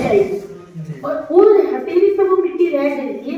जाएगी और वो हथेली पे वो मिट्टी रह गई।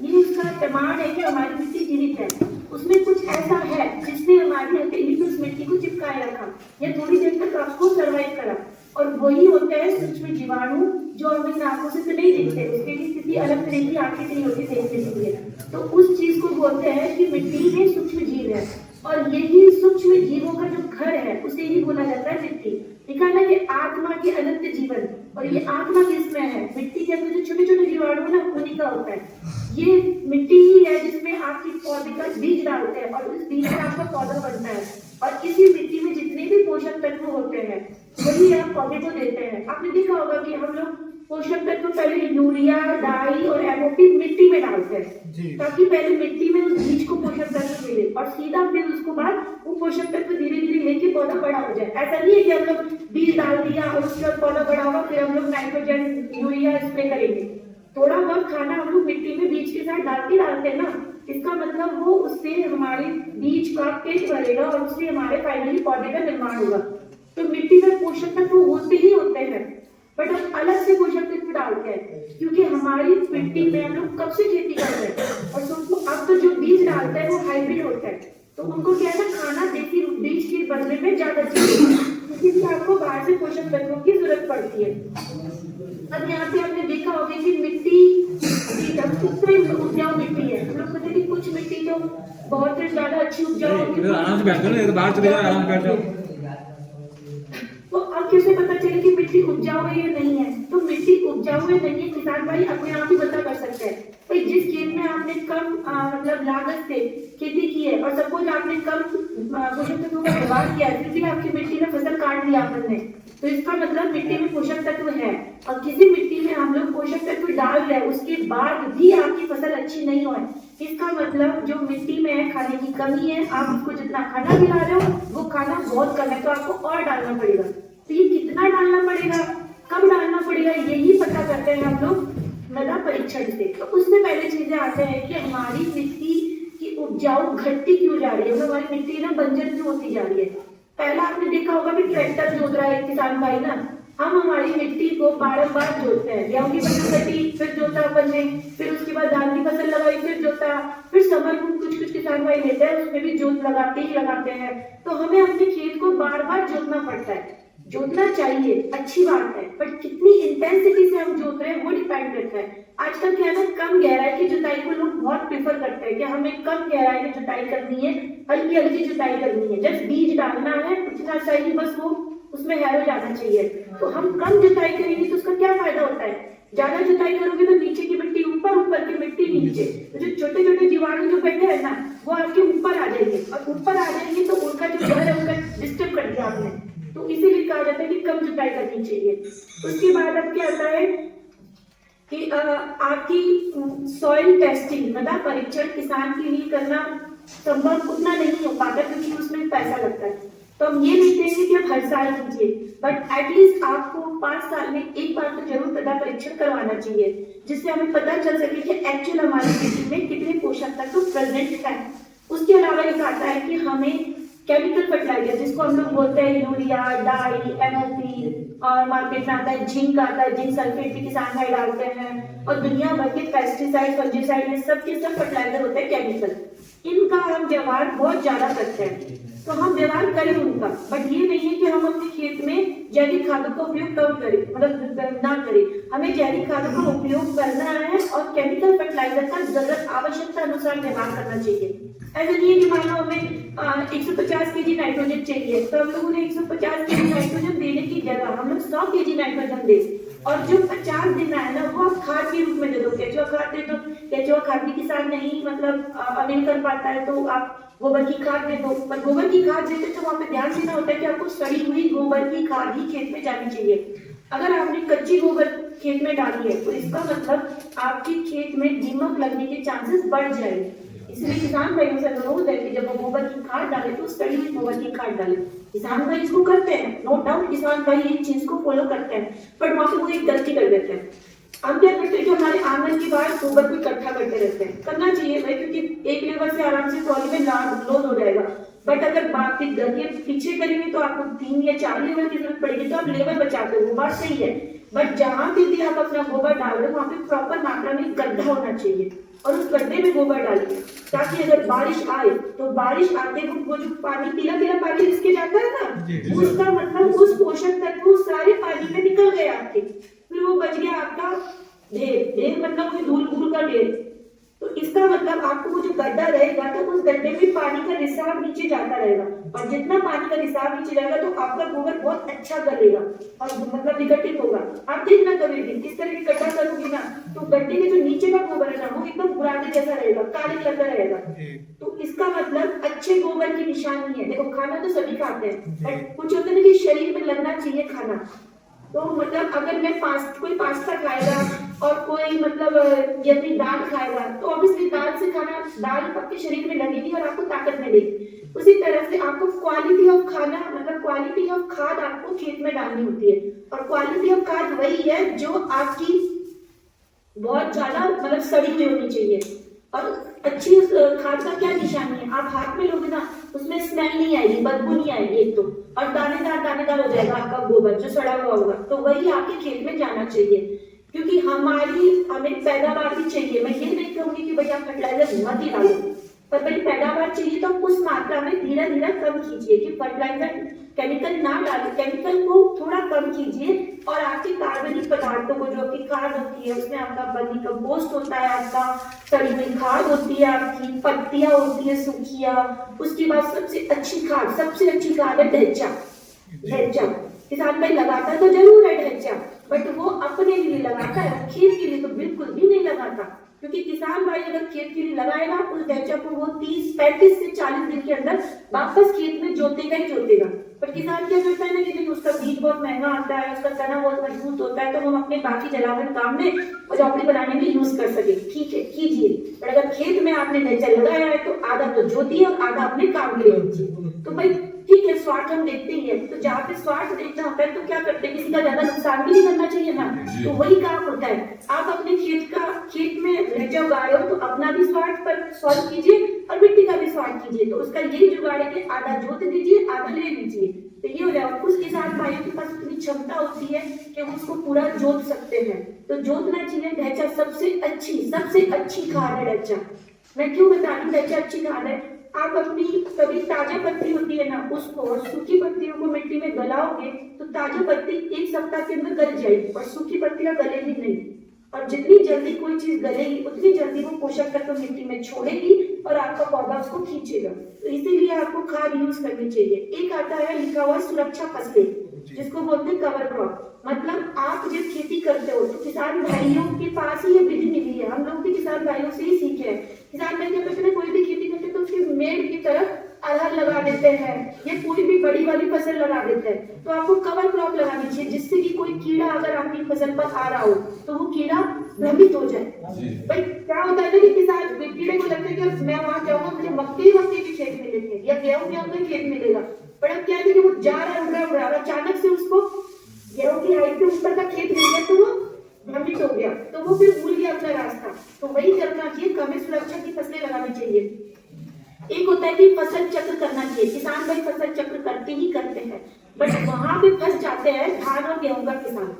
ये उसका प्रमाण है कि हमारी मिट्टी जीवित है। उसमें कुछ ऐसा है जिसने हमारी हथेली पे उस मिट्टी को चिपकाए रखा या थोड़ी देर तक आपको सर्वाइव करा। और वही होते हैं सूक्ष्म जीवाणु जो हमें आंखों से तो नहीं दिखते, उसके लिए किसी अलग तरह की आंखें नहीं होती देखने के लिए। तो उस चीज को बोलते हैं कि मिट्टी में सूक्ष्म जीव है और यही सूक्ष्म जीवों का जो घर है उसे ही बोला जाता है मिट्टी। लिखा है कि आत्मा के अनंत जीवन, और ये आत्मा किसमें है? मिट्टी के अंदर जो छोटे छोटे जीवाणु ना उन्हीं का होता है। ये मिट्टी ही है जिसमें आपकी पौधे का बीज डालते हैं और उस बीज से आपका पौधा बनता है। और इसी मिट्टी में जितने भी पोषक तत्व होते हैं वही आप पौधे को देते हैं। आपने देखा होगा कि हम लोग पोषक तत्व पहले यूरिया, डाई और एमओपी मिट्टी में डालते हैं ताकि पहले मिट्टी में उस बीज को पोषक तत्व मिले और सीधा फिर उसको बाद वो पोषक तत्व धीरे धीरे लेके पौधा बड़ा हो जाए। ऐसा नहीं है कि हम लोग बीज डाल दिया और उसके बाद पौधा बड़ा होगा फिर हम लोग नाइट्रोजन यूरिया स्प्रे करेंगे। थोड़ा बहुत खाना हम लोग मिट्टी में बीज के साथ डालते हैं ना, इसका मतलब वो उससे हमारे बीज का पेट भरेगा और उससे हमारे फाइनली पौधे का निर्माण होगा। तो मिट्टी में पोषक तत्व होते ही होते हैं, बट हम अलग से पोषक तत्व डालते हैं क्योंकि हमारी मिट्टी में हम लोग कब से खेती कर रहे हैं। और तो अब तो जो बीज डालते हैं वो हाइब्रिड होता है, तो उनको क्या है ना, खाना देसी बीज के बदले में ज्यादा चाहिए, क्योंकि आपको बाहर से पोषक तत्वों की जरूरत पड़ती है। अब यहाँ पे आपने देखा होगा कि मिट्टी उपजाऊ मिट्टी है। हम लोग कहते हैं कि कुछ मिट्टी तो बहुत ज्यादा अच्छी उपजाऊ होती है। आराम से बैठ जाओ ना, बाहर चले जाओ, आराम से बैठ जाओ। तो अब कैसे पता चले कि मिट्टी उपजाऊ है या नहीं है? तो मिट्टी उपजाऊ है नहीं है किसान भाई अपने आप ही पता कर सकते हैं। तो जिस खेत में आपने कम मतलब लागत से खेती की है और सपोज आपने कम पोषक तत्वों का व्यवहार किया है, फिर भी आपकी मिट्टी में फसल काट लिया आपने, तो इसका मतलब मिट्टी में पोषक तत्व है। और किसी मिट्टी में हम लोग पोषक तत्व डाल रहे हैं उसके बाद भी आपकी फसल अच्छी नहीं हो, इसका मतलब जो मिट्टी में है खाने की कमी है। आप उसको जितना खाना खिला रहे हो वो खाना बहुत कम है, तो आपको और डालना पड़ेगा। तो ये कितना डालना पड़ेगा, कब डालना पड़ेगा, यही पता करते हैं हम लोग मृदा परीक्षण से। तो उससे पहले चीजें आते हैं कि हमारी मिट्टी की उपजाऊ घटती क्यों जा रही है, हमारी मिट्टी ना बंजर क्यों होती जा रही है। पहला आपने देखा होगा कि ट्रैक्टर जोत रहा है किसान भाई ना, हम हमारी मिट्टी को बार-बार जोतते हैं। गेहूं की फसल कटी फिर जोता अपन ने, फिर उसके बाद धान की फसल लगाई फिर जोता, फिर समर को कुछ किसान भाई लेते हैं उसमें भी जोत लगाते हैं। तो हमें अपने खेत को बार-बार जोतना पड़ता है। जोतना चाहिए, अच्छी बात है, पर कितनी इंटेंसिटी से हम जोत रहे हैं वो डिपेंड करता है। आजकल क्या है ना, कम गहराई की जुताई को लोग बहुत प्रेफर करते हैं कि हमें कम गहराई में जुताई करनी है, हल्की हल्की जुताई करनी है, जस्ट बीज डालना है, उतना चाहिए बस, वो उसमें हैरो जाना चाहिए। तो हम कम जुताई करेंगे तो उसका क्या फायदा होता है? ज्यादा जुताई करोगे तो नीचे की मिट्टी ऊपर, ऊपर की मिट्टी नीचे, तो जो छोटे छोटे जीवाणु जो बैठे हैं ना वो आपके ऊपर आ जाएंगे, और ऊपर आ जाएंगे तो उनका जो घर है उनका डिस्टर्ब कर दिया आपने। तो इसीलिए कहा जाता है कि कम जुताई करनी चाहिए। उसके बाद अब क्या आता है कि आपकी सॉइल टेस्टिंग, मृदा परीक्षण किसान के लिए करना संभव उतना नहीं हो पाता क्योंकि उसमें पैसा लगता है। तो हम ये नहीं कहेंगे कि आप हर साल कीजिए, बट एटलीस्ट आपको 5 साल में एक बार तो जरूर मृदा परीक्षण करवाना चाहिए, जिससे हमें पता चल सके कि एक्चुअल हमारी मिट्टी में कितने पोषक तत्व प्रेजेंट है। उसके अलावा एक आता है कि हमें केमिकल फर्टिलाइजर, जिसको हम लोग बोलते हैं यूरिया, डाई, एमओपी, और मार्केट में आता है जिंक, आता है जिंक सल्फेट भी किसान भाई डालते हैं, और दुनिया भर के पेस्टिसाइड, फंजीसाइड, ये सब के सब फर्टिलाइजर होते हैं केमिकल। इनका हम व्यवहार बहुत ज्यादा करते हैं, तो हम व्यवहार करें उनका, बट ये नहीं है कि हम अपने खेत में जैविक खादों का उपयोग कम करें, मतलब ना करें। हमें जैविक खादों का उपयोग करना है और केमिकल फर्टिलाइजर का जरूरत आवश्यकता अनुसार व्यवहार करना चाहिए। ऐसा नहीं है कि मान लो हमें 150 केजी नाइट्रोजन चाहिए तो हम लोगों ने 150 केजी नाइट्रोजन देने की जगह हम लोग 100 केजी नाइट्रोजन दे, और जो 50 देना है ना वो आप खाद के रूप में दे दो। केचुआ खाद दे दो, केचुआ खाद भी किसान नहीं मतलब अवेल कर पाता है तो आप गोबर की खाद दे दो। पर गोबर की खाद देते तो वहाँ पे ध्यान देना होता है कि आपको सड़ी हुई गोबर की खाद ही खेत में जानी चाहिए। अगर आपने कच्ची गोबर खेत में डाली है तो इसका मतलब आपके खेत में दीमक लगने के चांसेस बढ़ जाएंगे। इसलिए किसान भाइयों से अनुरोध है कि जब वो गोबर की खाद डाले तो सड़ी हुई गोबर की खाद डाले। किसान भाई इसको करते हैं, नो डाउट किसान भाई ये चीज को फॉलो करते हैं, बट वहां पे वो एक गलती कर देते हैं। हम क्या करते हैं कि हमारे आंगन के बाहर गोबर को इकट्ठा करते रहते हैं। करना चाहिए भाई, क्योंकि एक लेवल से आराम से ट्रॉली में लोड हो जाएगा, बट अगर बात की घर के पीछे करेंगे तो आपको 3 या 4 लेवल की जरूरत पड़ेगी, तो आप लेवल बचाते हो, वो बात सही है। बट जहाँ पे भी आप अपना गोबर डाल रहे हो वहाँ पे प्रॉपर मात्रा में गड्ढा होना चाहिए और उस गड्ढे में गोबर डालिए, ताकि अगर बारिश आए तो बारिश आते वो जो पानी पीला पीला पानी इसके जाता है ना, उसका मतलब उस पोषक तत्व सारे पानी में निकल गए आपके, फिर वो बच गया आपका ढेर। ढेर मतलब वो धूल धूल का ढेर। तो इसका मतलब आपको वो जो गड्ढा रहेगा तो उस गड्ढे में पानी का रिसाव नीचे जाता रहेगा, और जितना पानी का रिसाव नीचे जाएगा तो आपका गोबर बहुत अच्छा गलेगा और मतलब विघटित होगा। आप देखना कभी भी इस तरह की गड्ढा करोगे ना तो गड्ढे के जो नीचे का गोबर है ना वो एकदम बुरादे जैसा रहेगा, काले कलर का रहेगा। तो इसका मतलब अच्छे गोबर की निशानी है। देखो खाना तो सभी खाते हैं, बट कुछ होता है ना कि शरीर में लगना चाहिए खाना। तो मतलब अगर मैं कोई पास्ता खाएगा और कोई मतलब यदि दाल खाएगा तो ऑब्वियसली दाल से खाना, दाल आपके शरीर में लगेगी और आपको ताकत मिलेगी। उसी तरह से आपको क्वालिटी ऑफ खाना मतलब क्वालिटी ऑफ खाद आपको खेत में डालनी होती है, और क्वालिटी ऑफ खाद वही है जो आपकी बहुत ज्यादा मतलब सड़ी हुई होनी चाहिए। और अच्छी उस खाद का क्या निशानी है, आप हाथ में लोगे ना उसमें स्मेल नहीं आएगी, बदबू नहीं आएगी एक तो, और दानेदार हो जाएगा आपका गोबर जो सड़ा हुआ होगा। तो वही आपके खेत में जाना चाहिए, क्योंकि हमें पैदावार भी चाहिए। मैं ये नहीं कहूंगी कि भैया फर्टिलाइजर मत ही डालो, पर भाई पैदावार चाहिए तो उस मात्रा में धीरे धीरे कम कीजिए कि फर्टिलाइजर केमिकल ना डालो, केमिकल को थोड़ा कम कीजिए, और आपके कार्बनिक पदार्थों को जो आपकी खाद होती है उसमें आपका वर्मी कंपोस्ट होता है, आपका सड़ी हुई खाद होती है, आपकी पत्तियां होती है सूखिया, उसके बाद सबसे अच्छी खाद है ढैंचा। ढैंचा किसान भाई लगाता तो जरूर है ढैंचा, बट वो अपने लिए लगाता है, खेत के लिए तो बिल्कुल भी नहीं लगाता। क्योंकि किसान भाई अगर खेत के लिए लगाएगा उस ढैंचा को वो 35 से 40 दिन के अंदर वापस खेत में जोतेगा ही जोतेगा। पर किसान क्या करता है ना कि उसका बीज बहुत महंगा आता है, उसका तना बहुत मजबूत होता है, तो हम अपने बाकी जलावन काम में और झोपड़ी बनाने में यूज कर सके, ठीक है कीजिए। पर अगर खेत में आपने ढैंचा लगाया है तो आधा तो जोतिए और आधा अपने काम के लिए कीजिए। तो भाई ठीक है, स्वार्थ हम देखते ही है, तो जहाँ पे स्वार्थ देखना होता है तो क्या करते हैं, किसी का ज्यादा नुकसान भी नहीं करना चाहिए ना, तो वही काम होता है। आप अपने खेत में ढैंचा उगा रहे हो तो अपना भी स्वार्थ पर सॉल्व कीजिए और मिट्टी का भी स्वार्थ कीजिए। तो उसका यही जुगाड़ है कि आधा जोत दीजिए आधा ले लीजिए, तो ये हो जाएगा। कुछ किसान भाइयों के पास इतनी क्षमता होती है कि वो उसको पूरा जोत सकते हैं, तो जोतना चाहिए। ढैंचा सबसे अच्छी खाद है ढैंचा। मैं क्यों बता रही हूँ ढैंचा अच्छी खाद है, आप अपनी कभी ताजा पत्ती होती है ना उसको और सूखी पत्तियों को मिट्टी में गलाओगे तो ताजा पत्ती 1 सप्ताह के अंदर गल जाएगी, और सूखी पत्तियां गलेगी नहीं। और जितनी जल्दी कोई चीज गलेगी उतनी जल्दी वो पोषक तत्व मिट्टी में छोड़ेगी और आपका पौधा उसको खींचेगा। तो इसीलिए आपको खाद यूज करनी चाहिए। एक आता है लिखा हुआ सुरक्षा फसलें, जिसको बोलते हैं कवर क्रॉप। मतलब आप जब खेती करते हो तो किसान भाइयों के पास ही ये विधि मिली है, हम लोग भी किसान भाइयों से ही सीखे हैं। किसान भाई क्या करते हैं, कोई भी खेती करते तो उसकी मेड़ की तरफ अरहर लगा देते हैं या कोई भी बड़ी वाली फसल लगा देते हैं। तो आपको कवर क्रॉप लगानी चाहिए, जिससे कि कोई कीड़ा अगर आपकी फसल पर आ रहा हो तो वो कीड़ा भ्रमित हो जाए। भाई क्या होता है ना कि किसान कीड़े को लगता है कि मैं वहां जाऊंगा मुझे मक्के के खेत मिलेंगे या गेहूं के खेत मिलेगा, पर अब क्या है कि वो जा रहा है उड़ रहा है, अचानक से उसको गेहूं की हाइट से ऊपर का खेत मिल गया तो वो भ्रमित हो गया, तो वो फिर भूल गया अपना रास्ता। तो वही करना चाहिए, हमें सुरक्षा की फसलें लगानी चाहिए। एक होता है कि फसल चक्र करना चाहिए, किसान भाई फसल चक्र करते ही करते हैं, बट वहां पे फंस जाते हैं धान और गेहूं का किसान।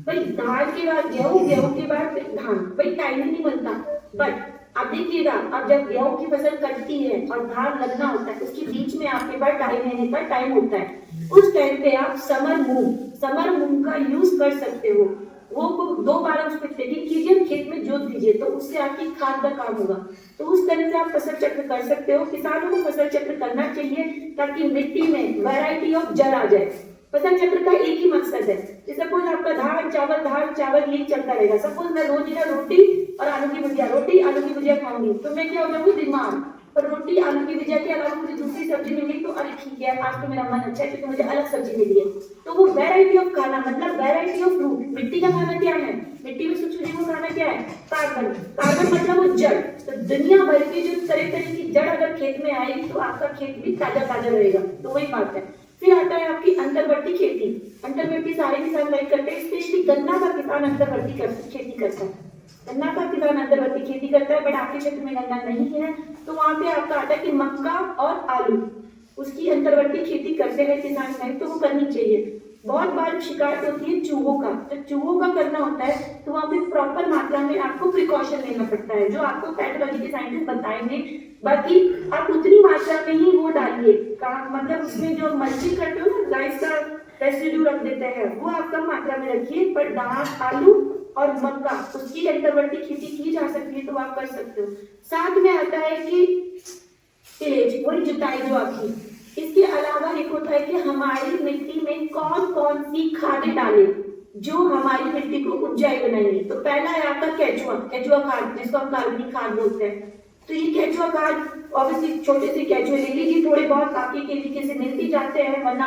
भाई धान के बाद गेहूं, गेहूं के बाद धान, भाई टाइम ही नहीं मिलता। बट अब देखिएगा, अब जब गेहूं की फसल कटती है और धान लगना होता है उसके बीच में आपके पास 2.5 महीने का टाइम होता है। उस टाइम पे आप समर मूंग का यूज कर सकते हो। वो 2 बार उसको टेकिंग कीजिए, खेत में जोत दीजिए, तो उससे आपकी खाद का काम होगा। तो उस तरह से आप फसल चक्र कर सकते हो। किसानों को फसल चक्र करना चाहिए ताकि मिट्टी में वैरायटी ऑफ जड़ आ जाए। फसल चक्र का एक ही मकसद है, सपोज आपका धान चावल यही चलता रहेगा। सपोज मैं रोज रोटी और आलू की भुजिया खाऊंगी तो मैं क्या हो जाऊंगी बीमार, पर रोटी आलू की भुजिया के अलावा मुझे दूसरी सब्जी मिली तो अरे ठीक है आज तो मेरा मन अच्छा है क्योंकि मुझे अलग सब्जी मिली है। तो वो वैरायटी ऑफ खाना मतलब वैरायटी ऑफ फ्रूट। मिट्टी का खाना क्या है, मिट्टी में सूक्ष्म जीवों का खाना क्या है, कार्बन मतलब वो जड़। तो दुनिया भर की जो तरह की जड़ अगर खेत में आएगी तो आपका खेत भी ताजा रहेगा। तो वही बात है। फिर आता है आपकी अंतर्वर्ती खेती। अंतर्वर्ती सारे किसान लाइक करते हैं, स्पेशली गन्ना का किसान अंतर्वर्ती खेती करता है। गन्ना का किसान अंतर्वर्ती खेती करता है, बट आपके क्षेत्र में गन्ना नहीं है तो वहां पे आपका आता है कि मक्का और आलू, उसकी अंतर्वर्ती खेती करते हैं किसान भाई, तो वो करनी चाहिए। बहुत बार शिकायत होती है चूहों का। जब चूहों का करना होता है तो वहाँ पे प्रॉपर मात्रा में आपको प्रिकॉशन लेना पड़ता है, जो आपको पैथोलॉजी के साइंटिस्ट बताएंगे। बाकी आप उतनी मात्रा में ही वो डालिए, मतलब उसमें जो मल्चिंग करते हो ना, राइस का रेसिड्यू रख देते हैं, वो आप कम मात्रा में रखिए। पर दाल, आलू और मक्का, उसकी अंतर्वर्ती खेती की जा सकती है तो आप कर सकते हो। साथ में आता है कि टिलेज, वही जुताई जो आपकी। इसके अलावा एक होता है कि हमारी मिट्टी में कौन कौन सी खादें डालें जो हमारी मिट्टी को उपजाऊ बनाएंगी। तो पहला है आपका केचुआ खाद, जिसको हम कार्बनिक खाद बोलते हैं। तो ये केचुआ खाद ऑब्वियसली छोटे से केचुए ले लीजिए, थोड़े बहुत आपके केमिकल से मिल भी जाते हैं, वरना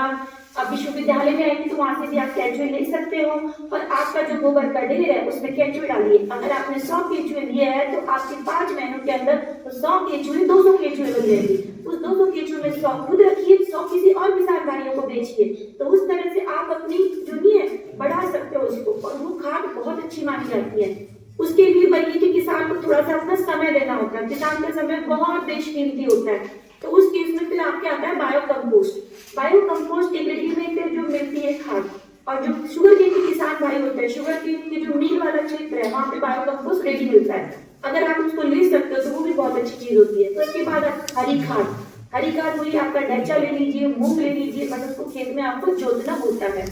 आप विश्वविद्यालय में आएंगे तो वहां से भी आप केचुए ले सकते हो। और आपका जो गोबर का ढेर है उसमें केचुए डालिए। अगर आपने 100 केचुए लिए हैं तो आपके 5 महीनों के अंदर 100 केचुए 200 केचुए बन जाएंगे। उस 200 केचुए में 100 खुद रखिए, 100 किसी और किसान भाइयों को बेचिए। तो उस तरह से आप अपनी जो नहीं है बढ़ा सकते हो उसको, और वो खाद बहुत अच्छी मानी जाती है। उसके लिए वही कि किसान को थोड़ा सा अपना समय देना होता है। किसान का समय बहुत बेशकीमती होता है। तो उस केस में फिर आपके आता है बायो कंपोस्ट। बायो कंपोस्ट एक रेडीमेड जो मिलती है खाद, और जो शुगर केन के किसान भाई होते हैं, शुगर केन के जो मिल वाला क्षेत्र है वहाँ पे बायो कंपोस्ट रेडी मिलता है। अगर आप उसको ले सकते हो तो वो भी बहुत अच्छी चीज होती है। तो इसके बाद हरी खाद, हरी खाद वही आपका डैचा ले लीजिए, मूंग ले लीजिए, मतलब उसको खेत में आपको जोतना होता है।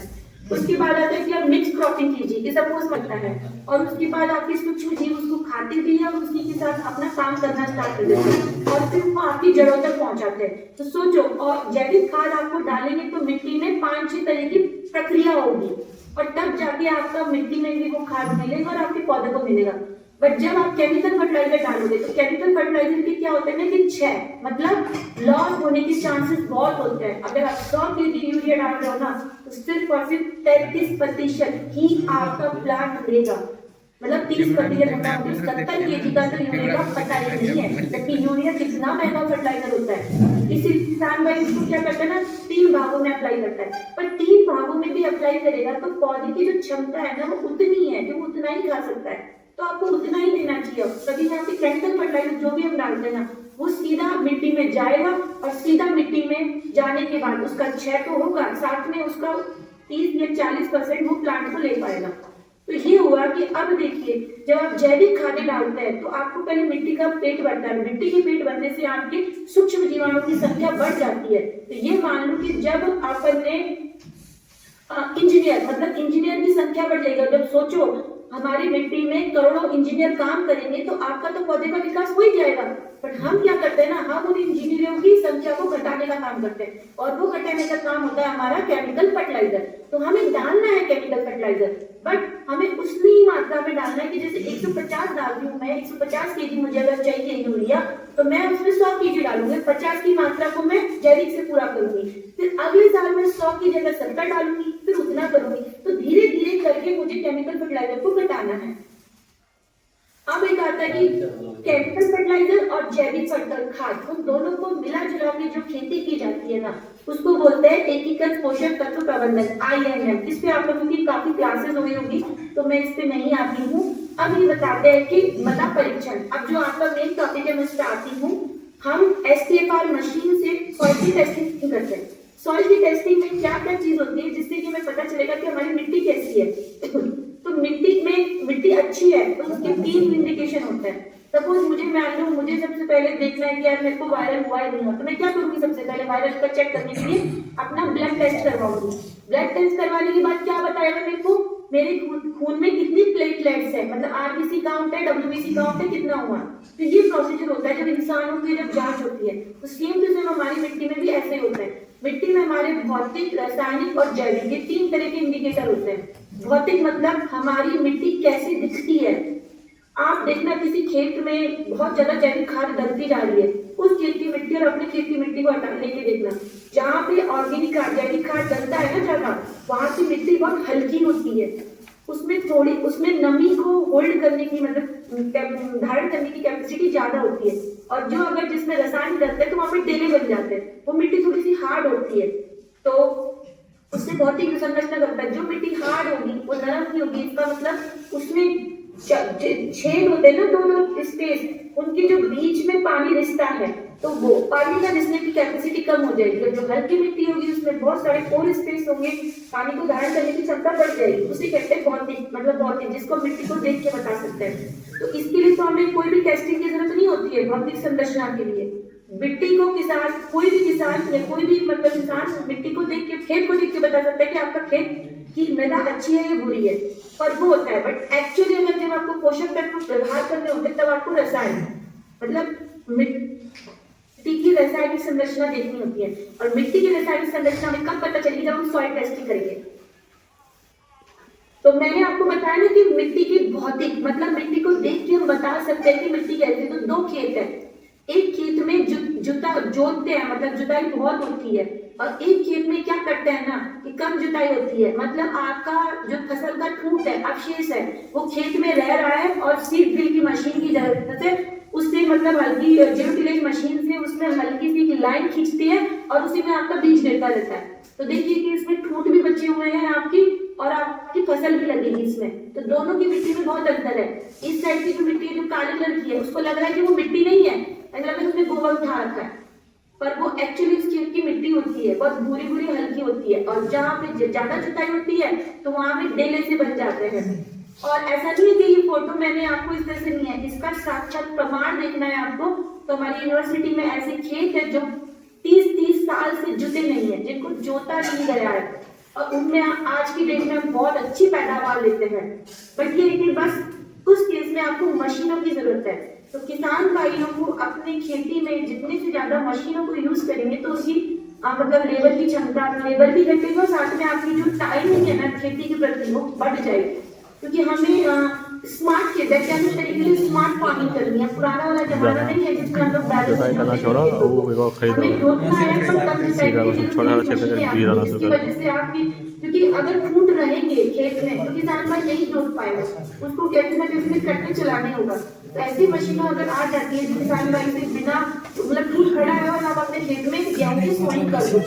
उसके बाद आता है कि आप मिक्स क्रॉपिंग कीजिए, कि सपोज लगता है, और उसके बाद आपके सूक्ष्म जीव उसको खाते भी हैं और उसी के साथ अपना काम करना स्टार्ट कर देते हैं, और फिर वो आपकी जड़ों तक पहुंचाते हैं। तो सोचो, और जैविक खाद आपको डालेंगे तो मिट्टी में 5-6 तरह की प्रक्रिया होगी, और तब जाके आपका मिट्टी में भी वो खाद मिलेगा और आपके पौधे को मिलेगा। बट जब आप केमिकल फर्टिलाइजर डालोगे तो केमिकल फर्टिलाइजर के क्या होते हैं ना कि 6 मतलब लॉस होने के चांसेस बहुत होते हैं। अगर आप 100 kg यूरिया डाल रहे हो ना तो सिर्फ और सिर्फ 33% ही आपका प्लांट मिलेगा। मतलब 30% होता है, 70 kg का तो यूरिया का फर्टिलाइजर नहीं है। जबकि यूरिया कितना महंगा फर्टिलाइजर होता है। इसी किसान भाई इसको क्या करता है ना, 3 भागों में अप्लाई करता है। पर 3 भागों में भी अप्लाई करेगा तो पौधे की जो क्षमता है ना वो उतनी है कि वो उतना ही खा सकता है, तो आपको उतना ही देना चाहिए। कभी यहाँ पे केमिकल फर्टिलाइजर जो भी हम डालते हैं ना वो सीधा मिट्टी में जाएगा, और सीधा मिट्टी में जाने के बाद उसका क्षय तो होगा, साथ में उसका 30 या 40% वो प्लांट को ले पाएगा। तो ये हुआ कि अब देखिए, जब आप जैविक खादें डालते हैं तो आपको पहले मिट्टी का पेट बढ़ता है। मिट्टी के पेट बढ़ने से आपके सूक्ष्म जीवाणुओं की संख्या बढ़ जाती है। तो ये मान लो कि जब आपने इंजीनियर की संख्या बढ़ जाएगी। जब सोचो हमारी मिट्टी में करोड़ों इंजीनियर काम करेंगे तो आपका तो पौधे का विकास हो ही जाएगा। बट हम क्या करते हैं ना, हम उन इंजीनियरों की संख्या को घटाने का काम करते हैं, और वो घटाने का काम होता है हमारा केमिकल फर्टिलाइजर। तो हमें डालना है केमिकल फर्टिलाइजर, बट हमें उतनी मात्रा में डालना है कि जैसे 150 डाल रही हूँ मैं, 150 kg मुझे अगर चाहिए यूरिया तो मैं उसमें 100 kg डालूंगी, 50 की मात्रा को मैं जैविक से पूरा करूंगी। फिर अगले साल में 100 की जगह 70 डालूंगी, फिर उतना करूंगी। तो धीरे धीरे करके मुझे केमिकल फर्टिलाइजर को घटाना है। अब एक आता है कि केमिकल फर्टिलाइजर और जैविक खाद, उन दोनों को मिला जुला के जो खेती की जाती है ना उसको बोलते हैं एकीकृत पोषक तत्व प्रबंधन, INM। इस पे आप लोगों की काफी क्लासेस हुई होगी तो मैं इस पे नहीं आती हूँ। अब ये बताते हैं कि मृदा परीक्षण। अब जो आपका मेन टॉपिक है मैं उस पर आती हूँ। हम STFR मशीन से सॉइल की टेस्टिंग करते हैं। सॉइल की टेस्टिंग में क्या क्या चीज होती है जिससे कि हमें पता चलेगा कि हमारी मिट्टी कैसी है। तो मिट्टी अच्छी है तो उसके 3 इंडिकेशन होते हैं। सपोज मुझे सबसे पहले देखना है कि यार मेरे को वायरल हुआ है नहीं हुआ, तो मैं क्या करूंगी, सबसे पहले वायरल का चेक करने के लिए अपना ब्लड टेस्ट करवाऊंगी। ब्लड टेस्ट करवाने के बाद क्या बताएगा मेरे को, मेरे खून में कितनी प्लेटलेट्स है, मतलब RBC काउंट है, WBC काउंट है, कितना हुआ। तो ये प्रोसीजर होता है जब इंसानों की जब जांच होती है। तो सेम टू सेम हमारी मिट्टी में भी ऐसे होता है। मिट्टी में हमारे भौतिक, रासायनिक और जैविक, ये 3 तरह के इंडिकेटर होते हैं। भौतिक मतलब हमारी मिट्टी कैसी दिखती है। आप देखना किसी खेत में बहुत ज्यादा जैविक खाद डलती जा रही है, उस खेत की मिट्टी और अपने खेत की मिट्टी को हटा लेके देखना। जहाँ पे ऑर्गेनिक खाद, जैविक खाद डलता है ना ज्यादा, वहां की मिट्टी बहुत हल्की होती है, उसमें नमी को होल्ड करने की, मतलब धारण करने की कैपेसिटी ज्यादा होती है। और जो अगर जिसमें रसायन डलते हैं तो वहां पे टेले बन जाते हैं, वो मिट्टी थोड़ी सी हार्ड होती है, तो उससे भौतिक संरचना करता है। जो मिट्टी हार्ड होगी वो नरम नहीं होगी, इसका मतलब उसमें छेद होते हैं ना, दोनों स्पेस, उनके जो बीच में पानी रिश्ता है तो वो पानी का रिसने की कैपेसिटी कम हो जाएगी। और जो हल्की मिट्टी होगी उसमें बहुत सारे पोर स्पेस होंगे, पानी को धारण करने की क्षमता बढ़ जाएगी। उसे कहते हैं भौतिक, मतलब भौतिक, जिसको मिट्टी को देख के बता सकते हैं। तो इसके लिए तो हमें कोई भी टेस्टिंग की जरूरत नहीं होती है भौतिक संरचना के लिए। मिट्टी को किसान, कोई भी किसान या कोई भी मतलब किसान मिट्टी को देख के, खेत को देख के बता सकता है कि आपका खेत की मृदा अच्छी है या बुरी है, पर वो होता है। बट एक्चुअली अगर जब आपको पोषक तत्व व्यवहार करने होते हैं तब आपको रसायन, मतलब मिट्टी की रासायनिक संरचना देखनी होती है। और मिट्टी की रासायनिक संरचना में कब पता चलेगी? जब हम सॉइल टेस्टिंग करेंगे। तो मैंने आपको बताया ना कि मिट्टी की भौतिक, मतलब मिट्टी को देख के हम बता सकते हैं कि मिट्टी कैसी है। तो 2 खेत है, एक खेत में जोतते हैं, मतलब जुताई बहुत होती है, और एक खेत में क्या करते हैं ना कि कम जुताई होती है, मतलब आपका जो फसल का ठूंठ है, अवशेष है, वो खेत में रह रहा है और सीड ड्रिल की मशीन की जरूरत है, उससे मतलब हल्की जीरो टिलेज मशीन से उसमें हल्की सी एक लाइन खींचती है और उसी में आपका बीज गिरता रहता है। तो देखिए कि इसमें ठूंठ भी बचे हुए हैं आपकी, और आपकी फसल भी लगेगी इसमें। तो दोनों की मिट्टी में बहुत अंतर है। इस साइड की जो मिट्टी है जो काले कलर की है, उसको लग रहा है कि वो मिट्टी नहीं है, ऐसा लग रहा है उसने गोबर उठा रखा है, पर वो एक्चुअली उस खेत की मिट्टी होती है, बहुत भूरी भूरी हल्की होती है। और जहाँ पे ज्यादा जुताई होती है तो वहां पे डेले से बन जाते हैं। और ऐसा नहीं है कि ये फोटो मैंने आपको इस तरह से नहीं है, इसका साक्षात प्रमाण देखना है आपको। तो हमारी यूनिवर्सिटी में ऐसे खेत है जो 30-30 साल से जुते नहीं है, जिनको जोता नहीं गया है, और उनमें आज की डेट में बहुत अच्छी पैदावार लेते हैं। बट ये लेकिन बस उस केस में आपको मशीनों की जरूरत है। तो किसान भाइयों को अपनी खेती में जितने से ज्यादा मशीनों को यूज करेंगे तो उसकी मतलब लेबर की क्षमता, लेबर भी घटेगी, और साथ में आपकी जो टाइमिंग है ना खेती के प्रति वो बढ़ जाएगी। क्योंकि हमें स्मार्ट के वैज्ञानिक तरीके से स्मार्ट फार्मिंग करनी है। पुराना वाला जमाना नहीं है जिसमें हम लोग इसकी वजह से आपकी, क्योंकि अगर फूट रहेंगे खेत में तो किसान भाई नहीं जोत पाएगा, उसको कैसे ना कैसे कट्टे चलाने होगा। तो ऐसी मशीनें अगर आ जाती है जो किसान भाई से बिना मतलब फूट खड़ा है और आप अपने खेत में गेहूं की सोइंग कर दो।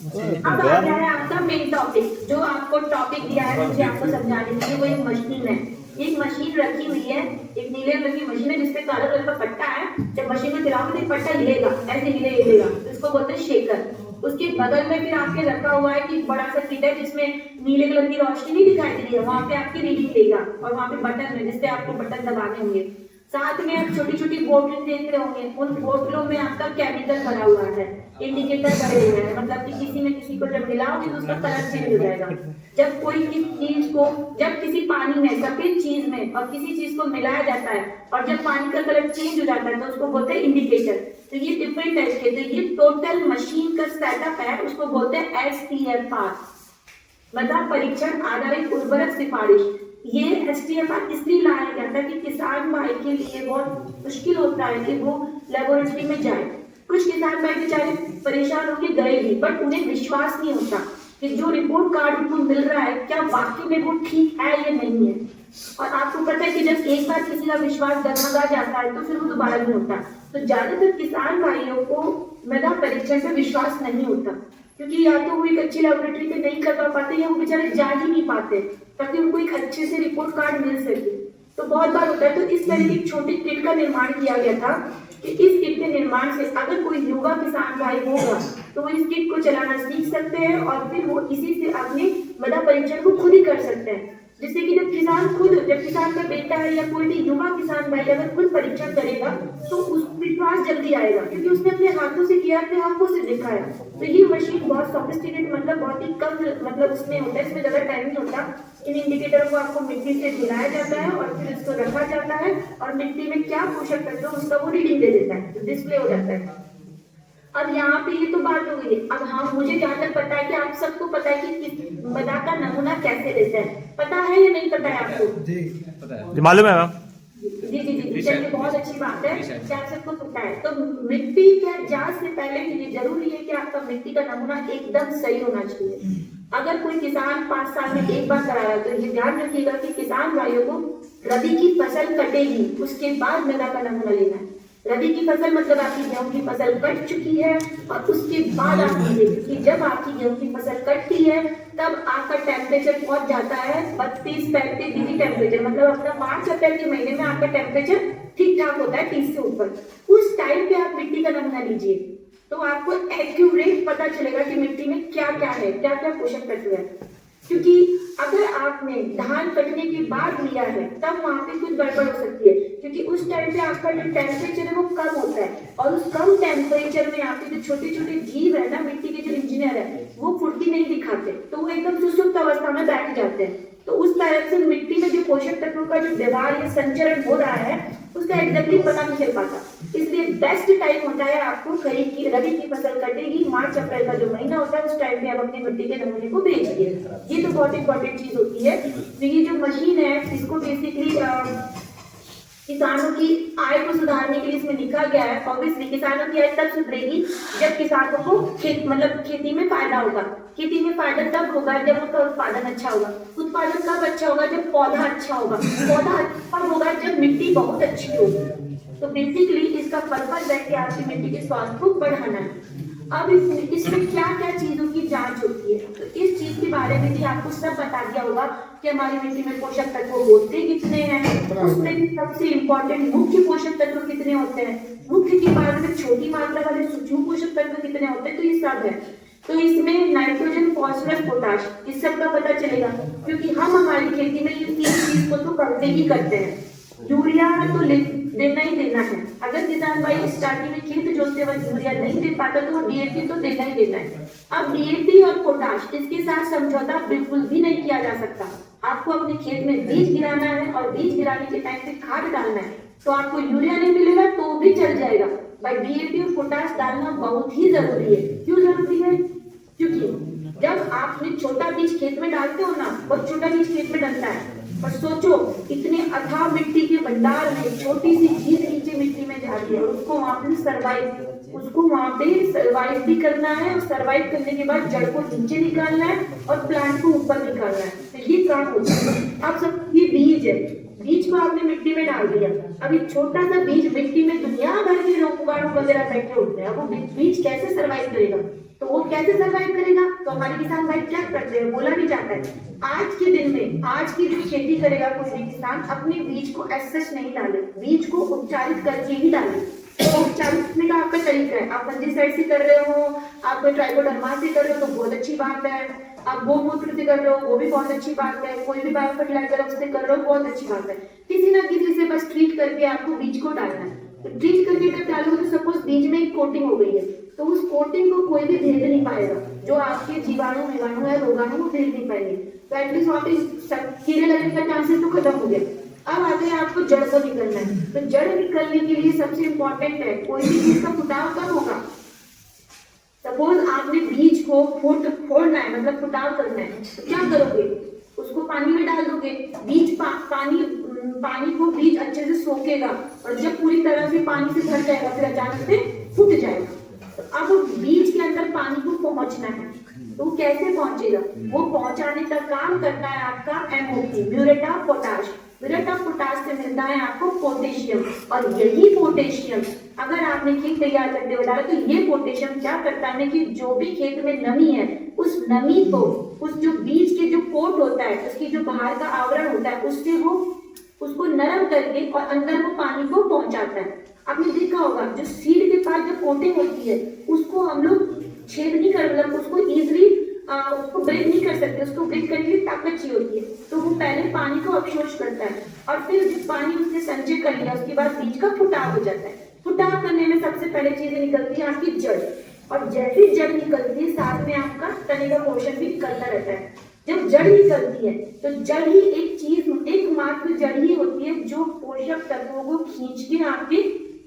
अब आ गया है आपका मेन टॉपिक, जो आपको टॉपिक दिया है मुझे आपको समझाने के लिए। वो एक मशीन है, एक मशीन रखी हुई है, एक नीले रंग की मशीन है जिसपे काला कलर का पट्टा है। जब मशीन में चलाओगे तो पट्टा हिलेगा, ऐसे हिलेगा, इसको बोलते हैं शेकर। उसके बगल में फिर आपके रखा हुआ है कि बड़ा सा किट है जिसमें नीले कलर की रोशनी नहीं दिखाई दे रही है, वहां पे आपकी रीडिंग लेगा, और वहां पे बटन है जिससे आपको बटन दबाने होंगे। साथ में आप छोटी छोटी बोतल देख रहे होंगे, उन बोतलों में आपका केमिकल भरा हुआ है, इंडिकेटर भरे हुए हैं, मतलब कि किसी में किसी को जब मिलाओगे तो उसका कलर चेंज हो जाएगा। जब कोई चीज को, जब किसी पानी में, सफेद चीज में और किसी चीज को मिलाया जाता है और जब पानी का कलर चेंज हो जाता है तो उसको बोलते हैं इंडिकेटर। तो ये डिफरेंट टाइप के, तो ये टोटल मशीन का सेटअप है, उसको बोलते हैं STFR, मतलब परीक्षण आधारित उर्वरक सिफारिश। ये STFR इसलिए लाया जाता है कि किसान भाई के लिए बहुत मुश्किल होता है कि वो लेबोरेटरी में जाए। कुछ किसान भाई बेचारे परेशान होकर गए भी, बट उन्हें विश्वास नहीं होता कि जो रिपोर्ट कार्ड उनको मिल रहा है क्या वाकई में वो ठीक है या नहीं है। और आपको पता है कि जब एक बार किसी का विश्वास डगमगा जाता है तो फिर वो दोबारा नहीं होता। तो ज्यादातर किसान भाइयों को मृदा परीक्षण पे विश्वास नहीं होता, क्योंकि या तो वो एक अच्छी लेबोरेटरी पे नहीं करवा पाते या वो बेचारे जा ही नहीं पाते ताकि उनको एक अच्छे से रिपोर्ट कार्ड मिल सके। तो बहुत बार होता है। तो इस तरह की छोटी किट का निर्माण किया गया था कि इस किट के निर्माण से अगर कोई युवा किसान भाई होगा तो वो इस किट को चलाना सीख सकते हैं और फिर वो इसी से अपने मृदा परीक्षण को खुद ही कर सकते हैं। जिससे कि जब किसान का बेटा है या कोई भी युवा किसान भाई अगर खुद परीक्षण करेगा तो उस विश्वास जल्दी आएगा, क्योंकि उसने अपने हाथों से किया, अपने आंखों से देखा है। तो ये मशीन बहुत सोफिस्टिकेट, मतलब बहुत ही कम मतलब उसमें होता है, इसमें ज्यादा टाइम नहीं होता। इन इंडिकेटर को आपको मिट्टी से मिलाया जाता है और फिर इसको रखा जाता है और मिट्टी में क्या पोषक तत्व है उसका वो रीडिंग दे देता है, डिस्प्ले हो जाता है। अब यहाँ पे ये तो बात हो गई। अब हाँ, मुझे जहाँ तक पता है कि आप सबको पता है कि मृदा का नमूना कैसे लेते हैं, पता है या नहीं पता है आपको? जी मालूम है मैम। जी चलिए, बहुत अच्छी बात है कि आप सबको पता है। तो मिट्टी के जांच से पहले ये जरूरी है कि आपका मिट्टी का नमूना एकदम सही होना चाहिए। अगर कोई किसान 5 साल में एक बार करा रहा है तो ये ध्यान रखिएगा कि किसान भाइयों को रबी की फसल कटेगी उसके बाद मृदा का नमूना लेना है। रबी की फसल मतलब आपकी गेहूं की फसल कट चुकी है और उसके बाद आप लीजिए, क्योंकि जब आपकी गेहूं की फसल कटती है तब आपका टेम्परेचर पहुंच जाता है 32-35 डिग्री टेम्परेचर, मतलब अपना मार्च अप्रैल के महीने में आपका टेम्परेचर ठीक ठाक होता है 30 से ऊपर। उस टाइम पे आप मिट्टी का नमूना लीजिए तो आपको एक्यूरेट पता चलेगा कि मिट्टी में क्या क्या है, क्या क्या पोषक तत्व है। क्योंकि अगर आपने धान कटने के बाद लिया है तब वहां पे कुछ गड़बड़ हो सकती है, क्योंकि उस टाइम पे आपका जो टेम्परेचर है वो कम होता है और उस कम टेम्परेचर में आपके जो छोटे छोटे जीव है ना, मिट्टी के जो इंजीनियर है, वो फुर्ती नहीं दिखाते, तो वो एकदम सुसुप्त अवस्था में बैठ जाते हैं। तो उस तरह से मिट्टी में जो पोषक तत्वों का जो व्यवहार या संचरण हो रहा है उसका एग्जैक्टली पता नहीं चल पाता। इसलिए बेस्ट टाइम होता है आपको खरीफ की रबी की फसल कटेगी मार्च अप्रैल का जो महीना होता है, उस टाइम पे आप अपनी मिट्टी के नमूने को भेजिए। ये तो बहुत इंपॉर्टेंट चीज होती है। तो ये जो मशीन है इसको बेसिकली किसानों की आय को सुधारने के लिए इसमें लिखा गया है। ऑब्वियसली किसानों की आय तब सुधरेगी जब किसानों को खेती में फायदा होगा। खेती में फायदा तब होगा जब उसका उत्पादन अच्छा होगा। उत्पादन कब अच्छा होगा? जब पौधा अच्छा होगा। पौधा अच्छा होगा जब मिट्टी बहुत अच्छी होगी। तो बेसिकली इसका पर्पज है कि आपकी मिट्टी के स्वास्थ्य को बढ़ाना है। अब इसमें क्या क्या चीजों की जांच होती है, तो इस चीज के बारे में भी आपको सब बता दिया होगा कि हमारी मिट्टी में पोषक तत्व होते कितने हैं, उसमें भी सबसे इंपॉर्टेंट मुख्य पोषक तत्व कितने होते हैं, मुख्य के बाद में छोटी मात्रा वाले सूक्ष्म पोषक तत्व कितने होते हैं, तो ये सब है। तो इसमें नाइट्रोजन, फास्फोरस, पोटाश, इस सब का पता चलेगा, क्योंकि हम हमारी खेती में ये तीन चीज को तो करते ही करते हैं। यूरिया तो देना ही देना है। अगर किसान भाई स्टार्टिंग में खेत जोतते वक्त यूरिया नहीं दे पाता तो वो डीएपी तो देना ही देना है। अब डीएपी और पोटाश इसके साथ समझौता बिल्कुल भी नहीं किया जा सकता। आपको अपने खेत में बीज गिराना है और बीज गिराने के टाइम पे खाद डालना है, तो आपको यूरिया नहीं मिलेगा तो भी चल जाएगा। भाई डीएपी और पोटाश डालना बहुत ही जरूरी है। क्यों जरूरी है? क्योंकि जब आपने छोटा बीज खेत में डालते हो ना, बहुत छोटा बीज खेत में डलता है, और सोचो इतने अथाह मिट्टी के भंडार में छोटी सी झील नीचे मिट्टी में जा रही है, उसको वहां पे सर्वाइव भी करना है, और सर्वाइव करने के बाद जड़ को नीचे निकालना है और प्लांट को ऊपर निकालना है। तो ये काम होता है। आप सब ये बीज है, बीज को आपने मिट्टी में डाल दिया। अभी छोटा सा बीज मिट्टी में दुनिया भर के रोगाणु वगैरह बैठे होते हैं, वो बीज कैसे सर्वाइव करेगा? तो वो कैसे सर्वाइव करेगा? तो हमारे किसान भाई क्या करते हैं, बोला भी जाता है आज के दिन में, आज की जो खेती करेगा कोई भी किसान, अपने बीज को एसेस नहीं डाले, बीज को उपचारित करके ही डाले। तो उपचारित करने का आपका तरीका है, आप फंजीसाइड से कर रहे हो, आप ट्राइकोडर्मा से कर रहे हो तो बहुत अच्छी बात है, आप गोमूत्र से कर रहे हो वो भी बहुत अच्छी बात है, कोई भी बायो फर्टिलाइजर उससे कर रहे हो बहुत अच्छी बात है। किसी ना किसी से बस ट्रीट करके आपको बीज को डालना है। ट्रीट करके जब डालोगे तो सपोज बीज में एक कोटिंग हो गई है, तो उस कोटिंग को कोई भी भेद नहीं पाएगा, जो आपके जीवाणु विवाणु है रोगाणु वो भेद नहीं पाएंगे। तो एटलीस्ट वहाँ पे कीड़े लगने का चांसेस तो खत्म हो गया। अब आते हैं आपको जड़ को निकलना है। तो जड़ निकलने के लिए सबसे इम्पोर्टेंट है, कोई भी चीज का फुटाव कब होगा? सपोज आपने बीज को फोड़ना है, मतलब फुटाव करना है, तो क्या करोगे? उसको पानी में डाल दोगे, बीज पानी को बीज अच्छे से सोखेगा, और जब पूरी तरह से पानी से भर जाएगा फिर अचानक से फूट जाएगा। तो अब बीज के अंदर पानी को पहुंचना है, तो कैसे पहुंचेगा? वो पहुंचाने का काम करता है आपका MOP, muriate of potash. Muriate of potash से मिलता है आपको पोटेशियम, और यही पोटेशियम अगर आपने खेत तैयार करते हुए डाला तो ये पोटेशियम क्या करता है कि जो भी खेत में नमी है उस नमी को, उस जो बीज के जो कोट होता है, उसकी जो बाहर का आवरण होता है, उससे वो उसको नरम करके और अंदर वो पानी को पहुंचाता है। आपने देखा होगा जो सीड के पास जो कोटिंग होती है उसको हम लोग छेद नहीं कर, मतलब उसको इजिली उसको ब्रेक नहीं कर सकते, उसको ब्रेक करने की ताकत चाहिए होती है। तो वो पहले पानी को अवशोष करता है और फिर जब पानी उसने संचय कर लिया उसके बाद बीज का फुटाव हो जाता है। फुटाव करने में सबसे पहले चीजें निकलती है आपकी जड़, और जैसे जड़ निकलती है साथ में आपका तने का पोषण भी निकलता रहता है। जब जड़ निकलती है तो जड़ ही एक चीज, एकमात्र जड़ ही होती है जो पोषक तत्वों को खींच के आपके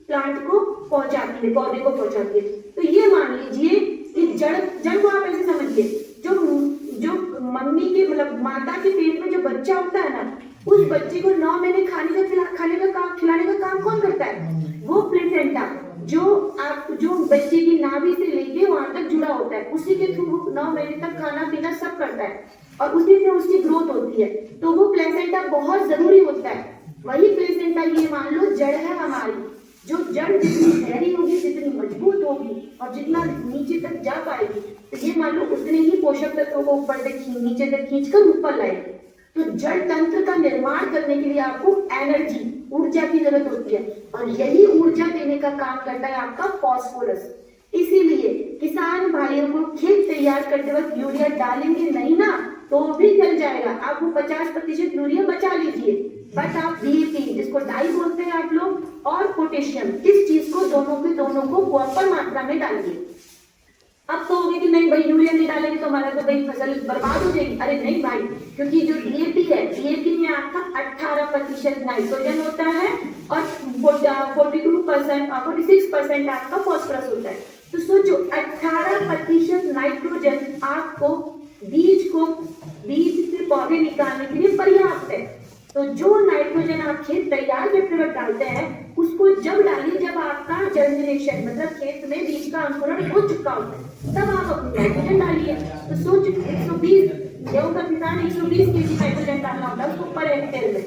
प्लांट को पहुंचाती है, पौधे को पहुंचाती है। तो ये मान लीजिए कि जड़ को आप ऐसे समझिए, जो मम्मी के मतलब माता के पेट में जो बच्चा होता है ना, उस बच्चे को 9 महीने खिलाने का काम कौन करता है? वो प्लेसेंटा, जो बच्चे की नाभि से लेके वहां तक जुड़ा होता है, उसी के थ्रू वो 9 महीने तक खाना पीना सब करता है और उसी से उसकी ग्रोथ होती है। तो वो प्लेसेंटा बहुत जरूरी होता है। वही प्लेसेंटा ये मान लो जड़ है हमारी, जो जड़ जितनी गहरी होगी, जितनी मजबूत होगी और जितना नीचे तक जा पाएगी, तो ये मान लो उतने ही पोषक तत्वों को ऊपर तक नीचे तक खींचकर ऊपर लाएगी। तो जड़ तंत्र का निर्माण करने के लिए आपको एनर्जी, ऊर्जा की जरूरत होती है, और यही ऊर्जा देने का काम करता है आपका फास्फोरस। इसीलिए किसान भाइयों को खेत तैयार करते वक्त यूरिया डालेंगे नहीं ना तो भी चल जाएगा, आप वो 50% यूरिया बचा लीजिए, बट आप डीएपी, जिसको डाई बोलते हैं आप लोग, और पोटेशियम, इस चीज को दोनों को प्रॉपर मात्रा में डालिए। अब कहोगे कि नहीं भाई यूरिया नहीं डालेंगे तो हमारा तो भाई फसल बर्बाद हो जाएगी। अरे नहीं भाई, क्योंकि जो डीएपी है, डीएपी में आपका 18% नाइट्रोजन होता है और 46% आपका फास्फोरस होता है। तो सोचो 18% नाइट्रोजन आपको बीज से पौधे निकालने के लिए पर्याप्त है। तो जो नाइट्रोजन आप खेत तैयार करते वक्त डालते हैं, उसको जब डालिए जब आपका जर्मिनेशन, मतलब खेत में बीज का अंकुरण हो चुका होता है, तब आप अपनी नाइट्रोजन डालिए। तो सोच 120 गेहूं का किसान 120 केजी नाइट्रोजन डालना होता है उसको पर हेक्टेयर में,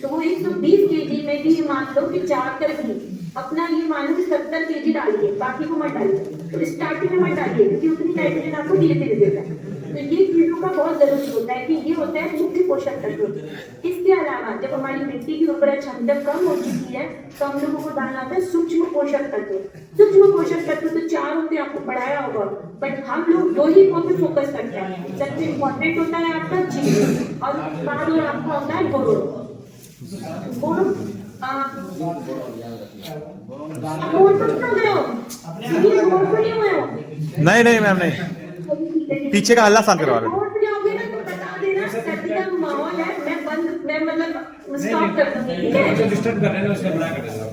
तो वो 120 केजी में भी मान लो कि 4 कर भी अपना ये मान लो कि 70 केजी डालिए, बाकी को मत डालिए। तो स्टार्टिंग में मत डालिए क्योंकि उतनी नाइट्रोजन आपको धीरे धीरे देता है। तो ये चीजों का बहुत जरूरी होता है कि ये होता है मुख्य पोषक तत्व। इसके अलावा जब हमारी मिट्टी की उर्वरक क्षमता कम हो चुकी है तो हम लोगों को डालना होता है सूक्ष्म पोषक तत्व। सूक्ष्म पोषक तत्व तो 4 होते हैं, आपको पढ़ाया होगा, बट हम लोग 2 ही पे फोकस करते हैं। सबसे इम्पोर्टेंट होता है आपका जिंक और बाद में आपका होता है बोरोन। बोरोन नहीं मैम, नहीं, पीछे का हल्ला शांत करवा रहे हैं। माहौल है, मैं मतलब स्टॉप कर दूंगी, ठीक है? डिस्टर्ब कर रहे हैं उसका बड़ा कर देगा।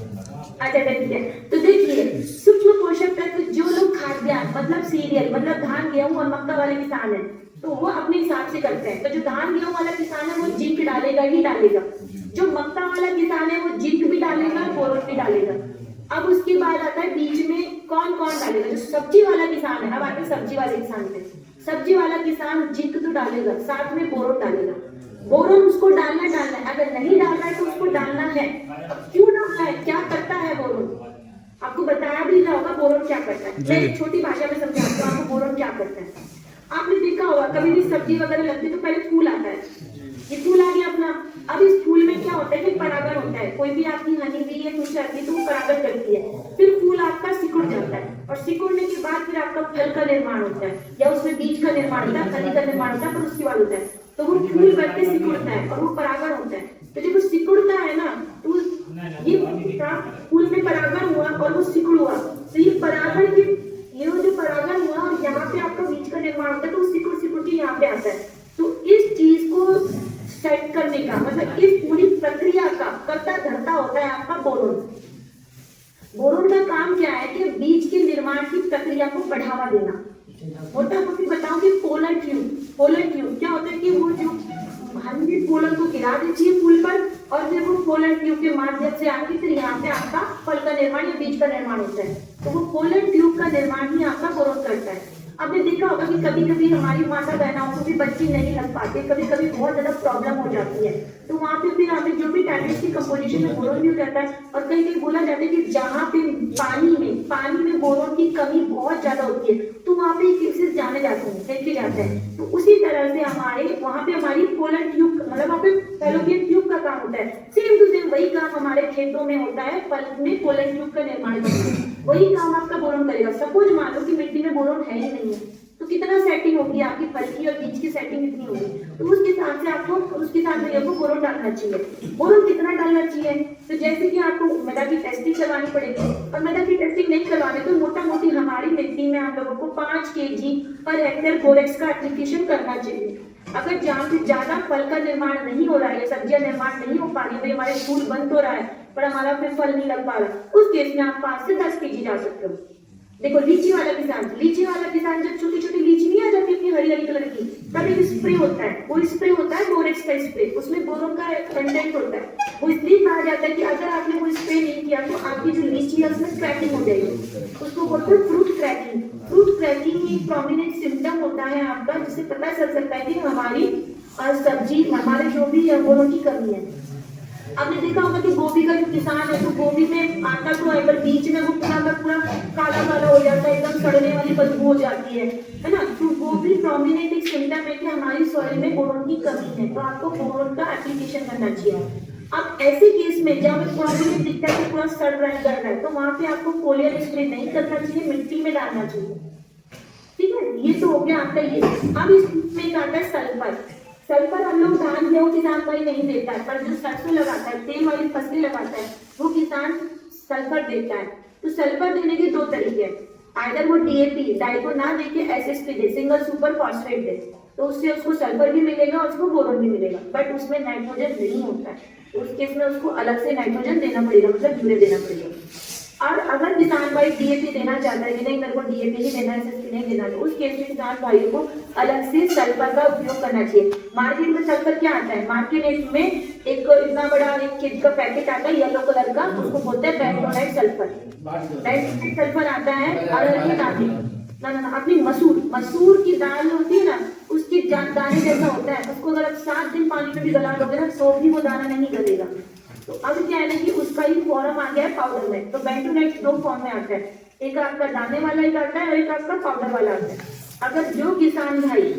अच्छा ठीक है। तो देखिए सूक्ष्म पोषक तत्व जो लोग खाद्यान्न मतलब सीरियल मतलब धान गेहूं और मक्का वाले किसान हैं तो वो अपने हिसाब से करते हैं। तो जो धान गेहूं वाला किसान है वो जिंक डालेगा ही डालेगा, जो मक्का वाला किसान है वो जिंक भी डालेगा, बोरोन भी डालेगा। अब उसके बाद आता है बीच में कौन कौन डालेगा, जो सब्जी वाला किसान है। अब आते हैं सब्जी वाले किसान पे। सब्जी वाला किसान जिंक तो डालेगा, साथ में बोरोन डालेगा। बोरोन उसको डालना है, अगर नहीं डाल रहा है तो उसको डालना है। अब क्यों डालना है, क्या करता है बोरोन, आपको बताया भी होगा बोरोन क्या करता है। मैं एक छोटी भाषा में समझाता हूँ आपको बोरोन क्या करता है। आपने देखा होगा कभी भी सब्जी वगैरह लगती है तो पहले फूल आता है, ये फूल आ गया अपना। अब इस फूल में क्या होता है कि परागण होता है, कोई भी आपकी हनी भी है कुछ आती है तो वो परागण करती है, फिर फूल आपका सिकुड़ जाता है और सिकुड़ने के बाद फिर आपका फल का निर्माण होता है या उसमें बीज का निर्माण होता है, फली का निर्माण होता है, फिर उसके बाद होता है। तो वो फूल बनके सिकुड़ता है और वो परागण होता है। तो जब वो सिकुड़ता है ना तो ये फूल में परागण हुआ और वो सिकुड़ हुआ, तो ये परागण के ये जो परागण हुआ और यहाँ पे आपका बीज का निर्माण होता है, तो वो सिकुड़ के यहाँ पे आता है। तो इस चीज को सेट करने का मतलब इस पूरी प्रक्रिया का करता धरता होता है आपका बोरोन। बोरोन का काम क्या है कि बीज के निर्माण की प्रक्रिया को बढ़ावा देना। मोटा मोटी बताऊं कि पोलर ट्यूब क्या होता है कि वो जो हनी पोलन को गिरा देती है फूल पर और फिर वो पोलन ट्यूब के माध्यम से आके फिर यहाँ पे आपका फल का निर्माण या बीज का निर्माण होता है। तो वो पोलन ट्यूब का निर्माण ही आपका बोरोन करता है। आपने देखा होगा कि कभी कभी हमारी माता बहनों को भी बच्चे नहीं लग पाते, कभी कभी बहुत ज्यादा प्रॉब्लम हो जाती है, तो वहाँ पे फिर हमें जो भी टैबलेट की कंपोजिशन में बोरोन भी हो जाता है। और कहीं कहीं बोला जाता है कि जहाँ पे पानी में बोरोन की कमी बहुत ज्यादा होती है तो वहाँ पे केसेस जाने जाते हैं, देखे जाते हैं। तो उसी तरह से हमारे वहाँ पे हमारी पोलन ट्यूब मतलब वहाँ पे फैलोपियन ट्यूब का काम होता है। सेम टू सेम वही काम हमारे खेतों में होता है, फल में पोलन ट्यूब का निर्माण करते हैं, वही काम आपका बोरोन करेगा। सपोज मान लो कि मिट्टी में बोरोन है ही नहीं है तो कितना सेटिंग होगी आपकी फल की और बीज की सेटिंग कितनी होगी, तो उसके हिसाब से आपको उसके साथ में आपको बोरोन डालना चाहिए। बोरोन कितना डालना चाहिए, तो जैसे कि आपको मृदा की टेस्टिंग करवानी पड़ेगी और मृदा की टेस्टिंग नहीं करवाने तो मोटा मोटी हमारी मिट्टी में आप लोगों को 5 kg पर हेक्टेयर बोरेक्स का एप्लीकेशन करना चाहिए। अगर जहाँ से ज्यादा फल का निर्माण नहीं हो रहा है, सब्जियां निर्माण नहीं हो पा रही है, हमारे फूल बंद हो रहा है पर हमारा फिर फल नहीं लग पा रहा, उस केस में आप 5 से 10 kg जा सकते हो। देखो लीची वाला किसान जब छोटी छोटी लीची नहीं आ जाती अपनी हरी हरी कलर की, तब एक स्प्रे होता है, वो स्प्रे होता है बोरेक्स का स्प्रे, उसमें बोरोन का कंटेंट होता है। वो इसलिए कहा जाता है कि अगर आपने वो स्प्रे नहीं किया तो आपकी जो लीची है उसमें क्रैकिंग हो जाएगी, उसको बोलते हैं फ्रूट क्रैकिंग। फ्रूट क्रैकिंग एक प्रोमिनेंट सिम्टम होता है आपका, जिससे पता चल सकता है कि हमारी सब्जी हमारे जो भी बोरोन की कमी है। आपने देखा होगा कि गोभी का जो किसान है तो गोभी में आता तो है पर बीच में वो पूरा काला काला हो जाता है, एकदम सड़ने वाली बदबू हो जाती है ना। तो वो भी प्रोमिनेंट एक सिम्टम है कि हमारी सॉइल में बोरोन की कमी है, तो आपको बोरोन का एप्लीकेशन करना चाहिए। अब ऐसे केस में जब प्रोमिनेंट दिखता है कि पूरा सड़ रहा है, गल रहा है, तो वहां पे आपको फोलियर स्प्रे नहीं करना चाहिए, मिट्टी में डालना चाहिए। ठीक है, ये तो हो गया आपका ये। अब इसमें आता है सल्फर। सल्फर हम लोग धान गेहूं किसान भाई नहीं देता है, पर जो सरसों लगाता है, तेल वाली फसलें लगाता है, वो किसान सल्फर देता है। तो सल्फर देने के दो तरीके हैं, आइदर वो डीएपी डाई को ना देके एसएसपी दे, सिंगल सुपर फॉस्फेट दे, तो उससे उसको सल्फर भी मिलेगा और उसको बोरोन भी मिलेगा, बट उसमें नाइट्रोजन नहीं होता है, तो उस केस में उसको अलग से नाइट्रोजन देना पड़ेगा, मतलब यूरिया देना पड़ेगा। और अगर किसान भाई डीएपी देना चाहता है कि नहीं मेरे को डीएपी ही देना है, एसएसपी नहीं देना, तो उस केस में किसान भाइयों को अलग से सल्फर का उपयोग करना चाहिए। मार्केट में सल्फर क्या आता है, मार्केट में एक इतना बड़ा एक किट का पैकेट आता है येलो कलर का, उसको बोलते हैं बेंटोनाइट सल्फर। बेंटोनाइट सल्फर आता है अरहर की दाल ना अपनी मसूर की दाल होती है ना, उसके दाने जैसा होता है, उसको अगर आप 7 दिन पानी में भी गला दोगे ना तो भी वो दाना नहीं गलेगा। तो अब क्या है ना कि उसका ही फॉर्म आ गया है पाउडर में। तो बेंटोनाइट 2 फॉर्म में आता है, एक आपका दाने वाला एक आता है और एक आपका पाउडर वाला आता है। अगर जो किसान भाई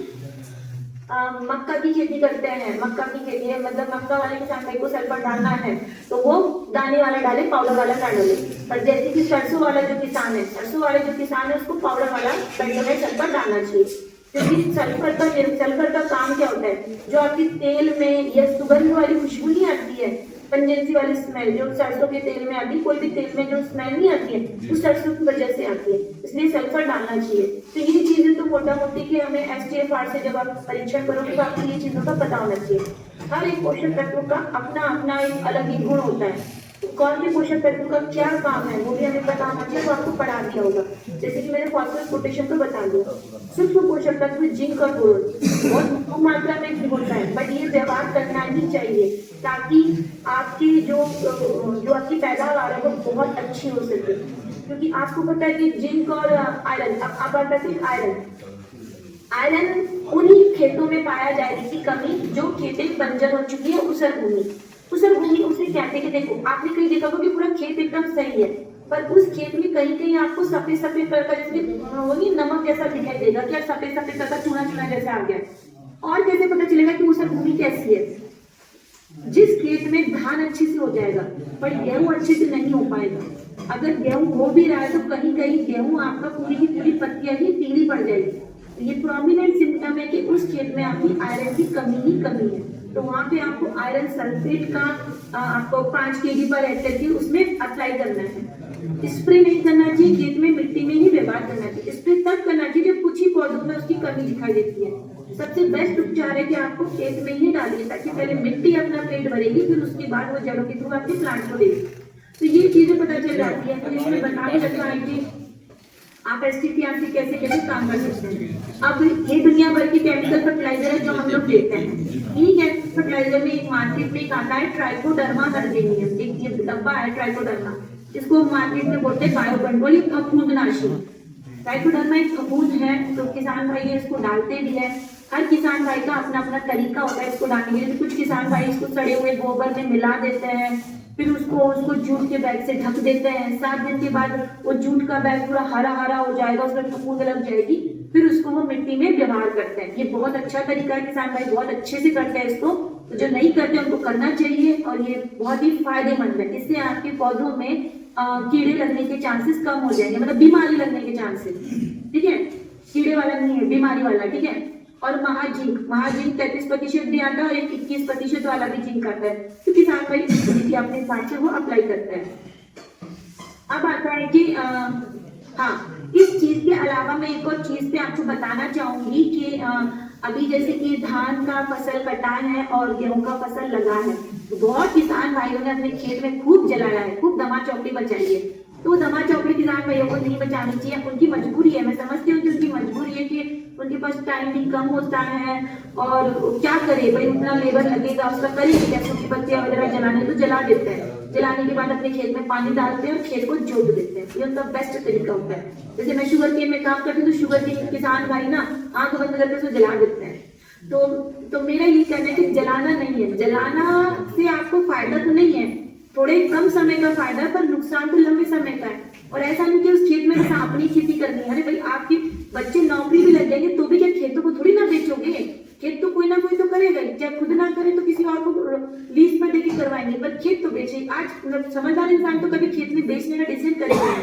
मक्का की खेती करते हैं, मक्का की खेती है मतलब मक्का वाले किसान भाई को सल्फर डालना है तो वो दाने वाला डाले, पाउडर वाला ना डाले। पर जैसे कि सरसों वाला जो किसान है, सरसों वाले जो किसान है उसको पाउडर वाला बेंटोनाइट सल्फर डालना चाहिए। क्योंकि सल्फर का काम क्या होता है, जो आपकी तेल में या सुगंध वाली खुशबू नहीं आती है, पंजेंसी वाली स्मेल जो सरसों के तेल में आती है, कोई भी तेल में जो स्मेल नहीं आती है वो सरसों की वजह से आती है, इसलिए सल्फर डालना चाहिए। तो ये चीजें तो मोटा मोटी कि हमें एसटीएफआर से जब आप परीक्षण करोगे तो आपको ये चीजों का पता होना चाहिए। हर एक पोषक तत्व का अपना अपना एक अलग ही गुण होता है, कौन से पोषक तत्व का क्या काम है वो भी हमें पता होना चाहिए, तो आपको पढ़ा दिया होगा। जैसे कि मैंने फास्फोरस पोटेशियम तो बता दिया। सूक्ष्म पोषक तत्व जिंक और बोरोन बहुत कम मात्रा में होता है, बट ये व्यवहार करना ही चाहिए ताकि आपकी जो आपकी पैदावार है वो बहुत अच्छी हो सके। क्योंकि आपको पता है कि जिंक और आयरन, अब आप आता है आयरन उन्हीं खेतों में पाया जाएगी की कमी जो खेतें बंजर हो चुकी है, उसर भूमि उसे कहते हैं। देखो आपने कहीं देखा होगा कि पूरा खेत एकदम सही है, पर उस खेत में कहीं कहीं आपको सफेद सफेद कलर का जैसे वही नमक जैसा दिखाई देगा, क्या सफेद सफेद कलर का चूना चूना जैसा आ गया। और कैसे पता चलेगा कि उसर भूमि कैसी है, जिस खेत में धान अच्छे से हो जाएगा पर गेहूं अच्छे से नहीं हो पाएगा। अगर गेहूं हो भी रहा है तो कहीं कहीं गेहूं आपका पूरी की पूरी पत्तियां ही पीली पड़ जाएगी। ये प्रोमिनेंट सिम्टम है कि उस खेत में आपकी आयरन की कमी है। तो वहाँ पे आपको आयरन सल्फेट का आपको 5 kg पर हेक्टेयर की उसमें अप्लाई करना है। स्प्रे नहीं करना चाहिए, खेत में मिट्टी में ही व्यवहार करना चाहिए। स्प्रे तब करना चाहिए जब कुछ ही पौधों में उसकी कमी दिखाई देती है। सबसे बेस्ट उपचार है कि आपको खेत में ही डालिए ताकि पहले मिट्टी अपना पेट भरेगी, फिर उसके बाद वो जड़ों के थ्रू आपके प्लांट को देगी। तो ये चीजें पता चल जाती है। तो इसमें बता के रखना है कि आप एसटीपीआर से कैसे कैसे काम कर सकते हैं। अब ये दुनिया भर की केमिकल फर्टिलाइजर है जो हम लोग देते हैं, ठीक है। फर्टिलाइजर में एक मार्केट में एक आता है ट्राइकोडर्मा कार्बेनियम, एक ये डब्बा है ट्राइकोडर्मा, इसको मार्केट में बोलते हैं बायो कंट्रोल, एक फफूंदनाशी। ट्राइकोडर्मा एक फफूंद है, तो किसान भाई इसको डालते भी है। हर किसान भाई का अपना अपना तरीका होता है इसको डालने के लिए। कुछ किसान भाई इसको सड़े हुए गोबर में मिला देते हैं, फिर उसको जूट के बैग से ढक देते हैं। 7 दिन के बाद वो जूट का बैग पूरा हरा हरा हो जाएगा, उसमें फफूंद लग जाएगी, फिर उसको वो मिट्टी में व्यवहार करते हैं। ये बहुत अच्छा तरीका है, किसान भाई बहुत अच्छे से करते हैं इसको। तो जो नहीं करते उनको करना चाहिए और ये बहुत ही फायदेमंद है। इससे आपके पौधों में कीड़े लगने के चांसेस कम हो जाएंगे, मतलब बीमारी लगने के चांसेस, ठीक है। कीड़े वाला नहीं है, बीमारी वाला, ठीक है। और महाजिंक 33% भी आता है और एक 21% वाला भी जिंक आता है। तो किसान भाई अपने हिसाब से वो अप्लाई करते हैं। अब आता है कि हाँ, इस चीज के अलावा मैं एक और चीज पे आपको बताना चाहूंगी कि अभी जैसे कि धान का फसल कटा है और गेहूं का फसल लगा है, तो बहुत किसान भाइयों ने अपने खेत में खूब जलाया है, खूब दमा चौकड़ी बचाई है। तो दमा चौकड़ी किसान भाइयों को नहीं बचानी चाहिए, उनकी मजबूरी है। मैं समझती हूँ कि उनकी मजबूरी है कि उनके पास टाइम भी कम होता है और क्या करे भाई, उतना लेबर लगेगा, उसका करेंगे कैसे, उसकी पत्तियां वगैरह जलाने तो जला देते हैं। जलाने के बाद अपने खेत में पानी डालते हैं और खेत को जोत देते हैं। ये उनका बेस्ट तरीका होता है। जैसे मैं शुगर केन में काम करती हूँ तो शुगर केन किसान भाई ना आंख बंद करके उसको जला देते हैं। तो मेरा ये कहना है कि जलाना नहीं है, जलाना से आपको फायदा तो नहीं है, थोड़े कम समय का फायदा है, पर नुकसान तो लंबे समय का है। और ऐसा नहीं कि उस खेत में जैसे अपनी खेती करनी है, अरे भाई आपके बच्चे नौकरी भी लग जाएंगे तो भी क्या खेतों को थोड़ी ना बेचोगे, खेत तो कोई ना कोई तो करेगा ही, चाहे खुद ना करे तो किसी और को लीज पर देके करवाएंगे, पर खेत तो बेचे। आज समझदार इंसान तो कभी खेत में बेचने का डिसीजन करेगा,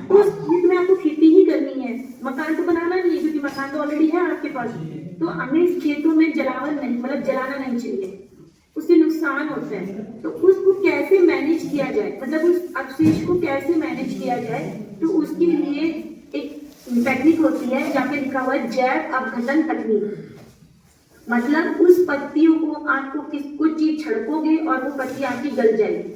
तो उस खेत में आपको खेती ही करनी है, मकान तो बनाना नहीं है क्योंकि मकान तो ऑलरेडी है आपके पास। तो हमें इस खेतों में जलावन नहीं, मतलब जलाना नहीं चाहिए, उससे नुकसान होता है। तो उसको कैसे मैनेज किया जाए, मतलब उस अवशेष को कैसे मैनेज किया जाए, तो उसके लिए एक टेक्निक होती है जहाँ पे लिखा हुआ है जैव अपघटन तकनीक। मतलब उस पत्तियों को आपको कुछ चीज छिड़कोगे और वो पत्ती आपकी गल जाएगी,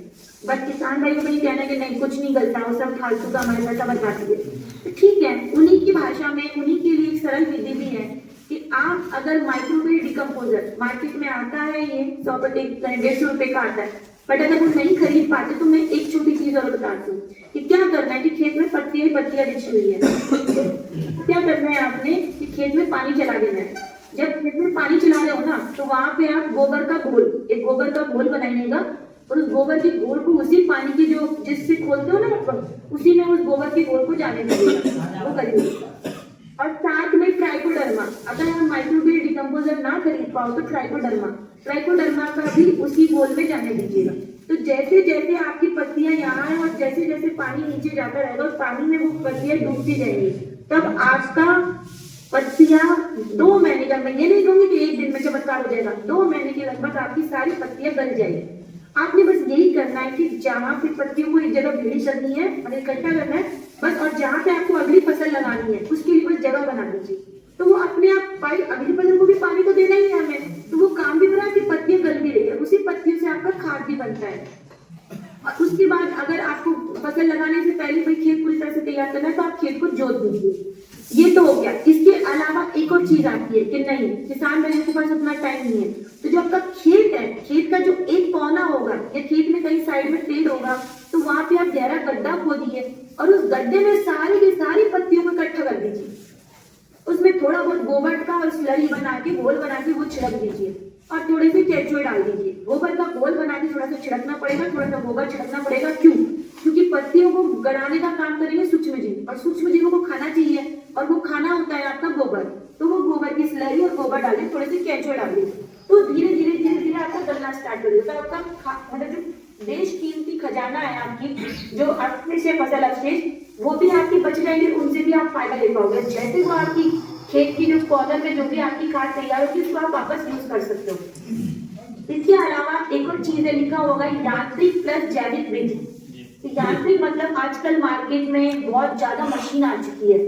बट किसान भाई को ये कहना है कि नहीं कुछ नहीं गलता, वो सब फालतू का हमारे पैसा बर्बाद है। तो ठीक है, उन्हीं की भाषा में उन्हीं के लिए एक सरल विधि भी है कि आप अगर माइक्रोवेव डिकम्पोजर मार्केट में आता है, ये 150 रुपए का आता है, बट अगर वो नहीं खरीद पाते तो मैं एक छोटी चीज और बताती हूँ कि क्या करना है कि खेत में पत्तियां बिछी हुई है, क्या करना है आपने कि खेत में पानी चला देना है। जब खेत में पानी चला रहे हो ना, तो वहां पे आप गोबर का घोल बनाइएगा और उस गोबर के घोल को उसी पानी की जो जिससे खोलते हो ना, उसी में उस गोबर के घोल को जाने दीजिएगा, वो करिए। और साथ में ट्राइकोडर्मा, अगर आप माइक्रोवेव डिकम्पोजर ना खरीद पाओ तो ट्राइकोडर्मा का भी उसी घोल में जाने दीजिएगा। तो जैसे जैसे आपकी पत्तियां यहाँ है और जैसे जैसे पानी नीचे जाता रहेगा और पानी में वो पत्तियां डूबती जाएंगी, तब आपका पत्तियां 2 महीने का, मैं ये नहीं कहूंगी कि 1 दिन में चमत्कार हो जाएगा, 2 महीने के लगभग आपकी सारी पत्तियां गल जाएगी। आपने बस यही करना है कि जहाँ पे पत्तियों को एक जगह भीड़ी करनी है और इकट्ठा करना है बस, और जहाँ पे आपको अगली फसल लगानी है उसके लिए बस जगह बना दीजिए, तो वो अपने आप पाई, अगली फसल को भी पानी तो देना ही है हमें, तो वो काम भी बना कि पत्तियां गल भी रही है, उसी पत्तियों से आपका खाद भी बनता है। और उसके बाद अगर आपको फसल लगाने से पहले भाई खेत पूरी तरह से तैयार करना है तो आप खेत को जोत दीजिए। ये तो हो गया। इसके अलावा एक और चीज आती है कि नहीं, किसान भाइयों के पास उतना टाइम नहीं है, तो जो आपका खेत है, खेत का जो एक कोना होगा या खेत में कहीं साइड में पेड़ होगा, तो वहां पे आप गहरा गड्ढा खोदिए और उस गड्ढे में सारी की सारी पत्तियों को इकट्ठा कर दीजिए, उसमें थोड़ा बहुत गोबर का और स्लरी बना के घोल बना के वो छिड़क दीजिए और थोड़े से केचुए डाल दीजिए। गोबर का घोल बना के थोड़ा सा छिड़कना पड़ेगा, थोड़ा सा गोबर छिड़कना पड़ेगा। क्यों? क्योंकि पत्तियों को गड़ाने का काम करेंगे सूक्ष्म जीव, और सूक्ष्म जीवों को खाना चाहिए और वो खाना होता है आपका गोबर, तो वो गोबर की स्लरी और गोबर डालिए, थोड़े से केचुए डालिए, तो धीरे धीरे धीरे धीरे आपका गलना स्टार्ट कर देगा। आपका मतलब जो देश कीमती खजाना है आपकी, जो अवशेष है, फसल अवशेष, वो भी आपकी बच जाएंगे, उनसे भी आप फायदा ले पाओगे। जैसे वो आपकी खेत की जो कॉलम में जो भी आपकी खाद तैयार होगी उसको आप वापस यूज कर सकते हो। इसके अलावा एक और चीज है, लिखा होगा यांत्रिक प्लस जैविक विधि। यांत्रिक मतलब आजकल मार्केट में बहुत ज्यादा मशीन आ चुकी है,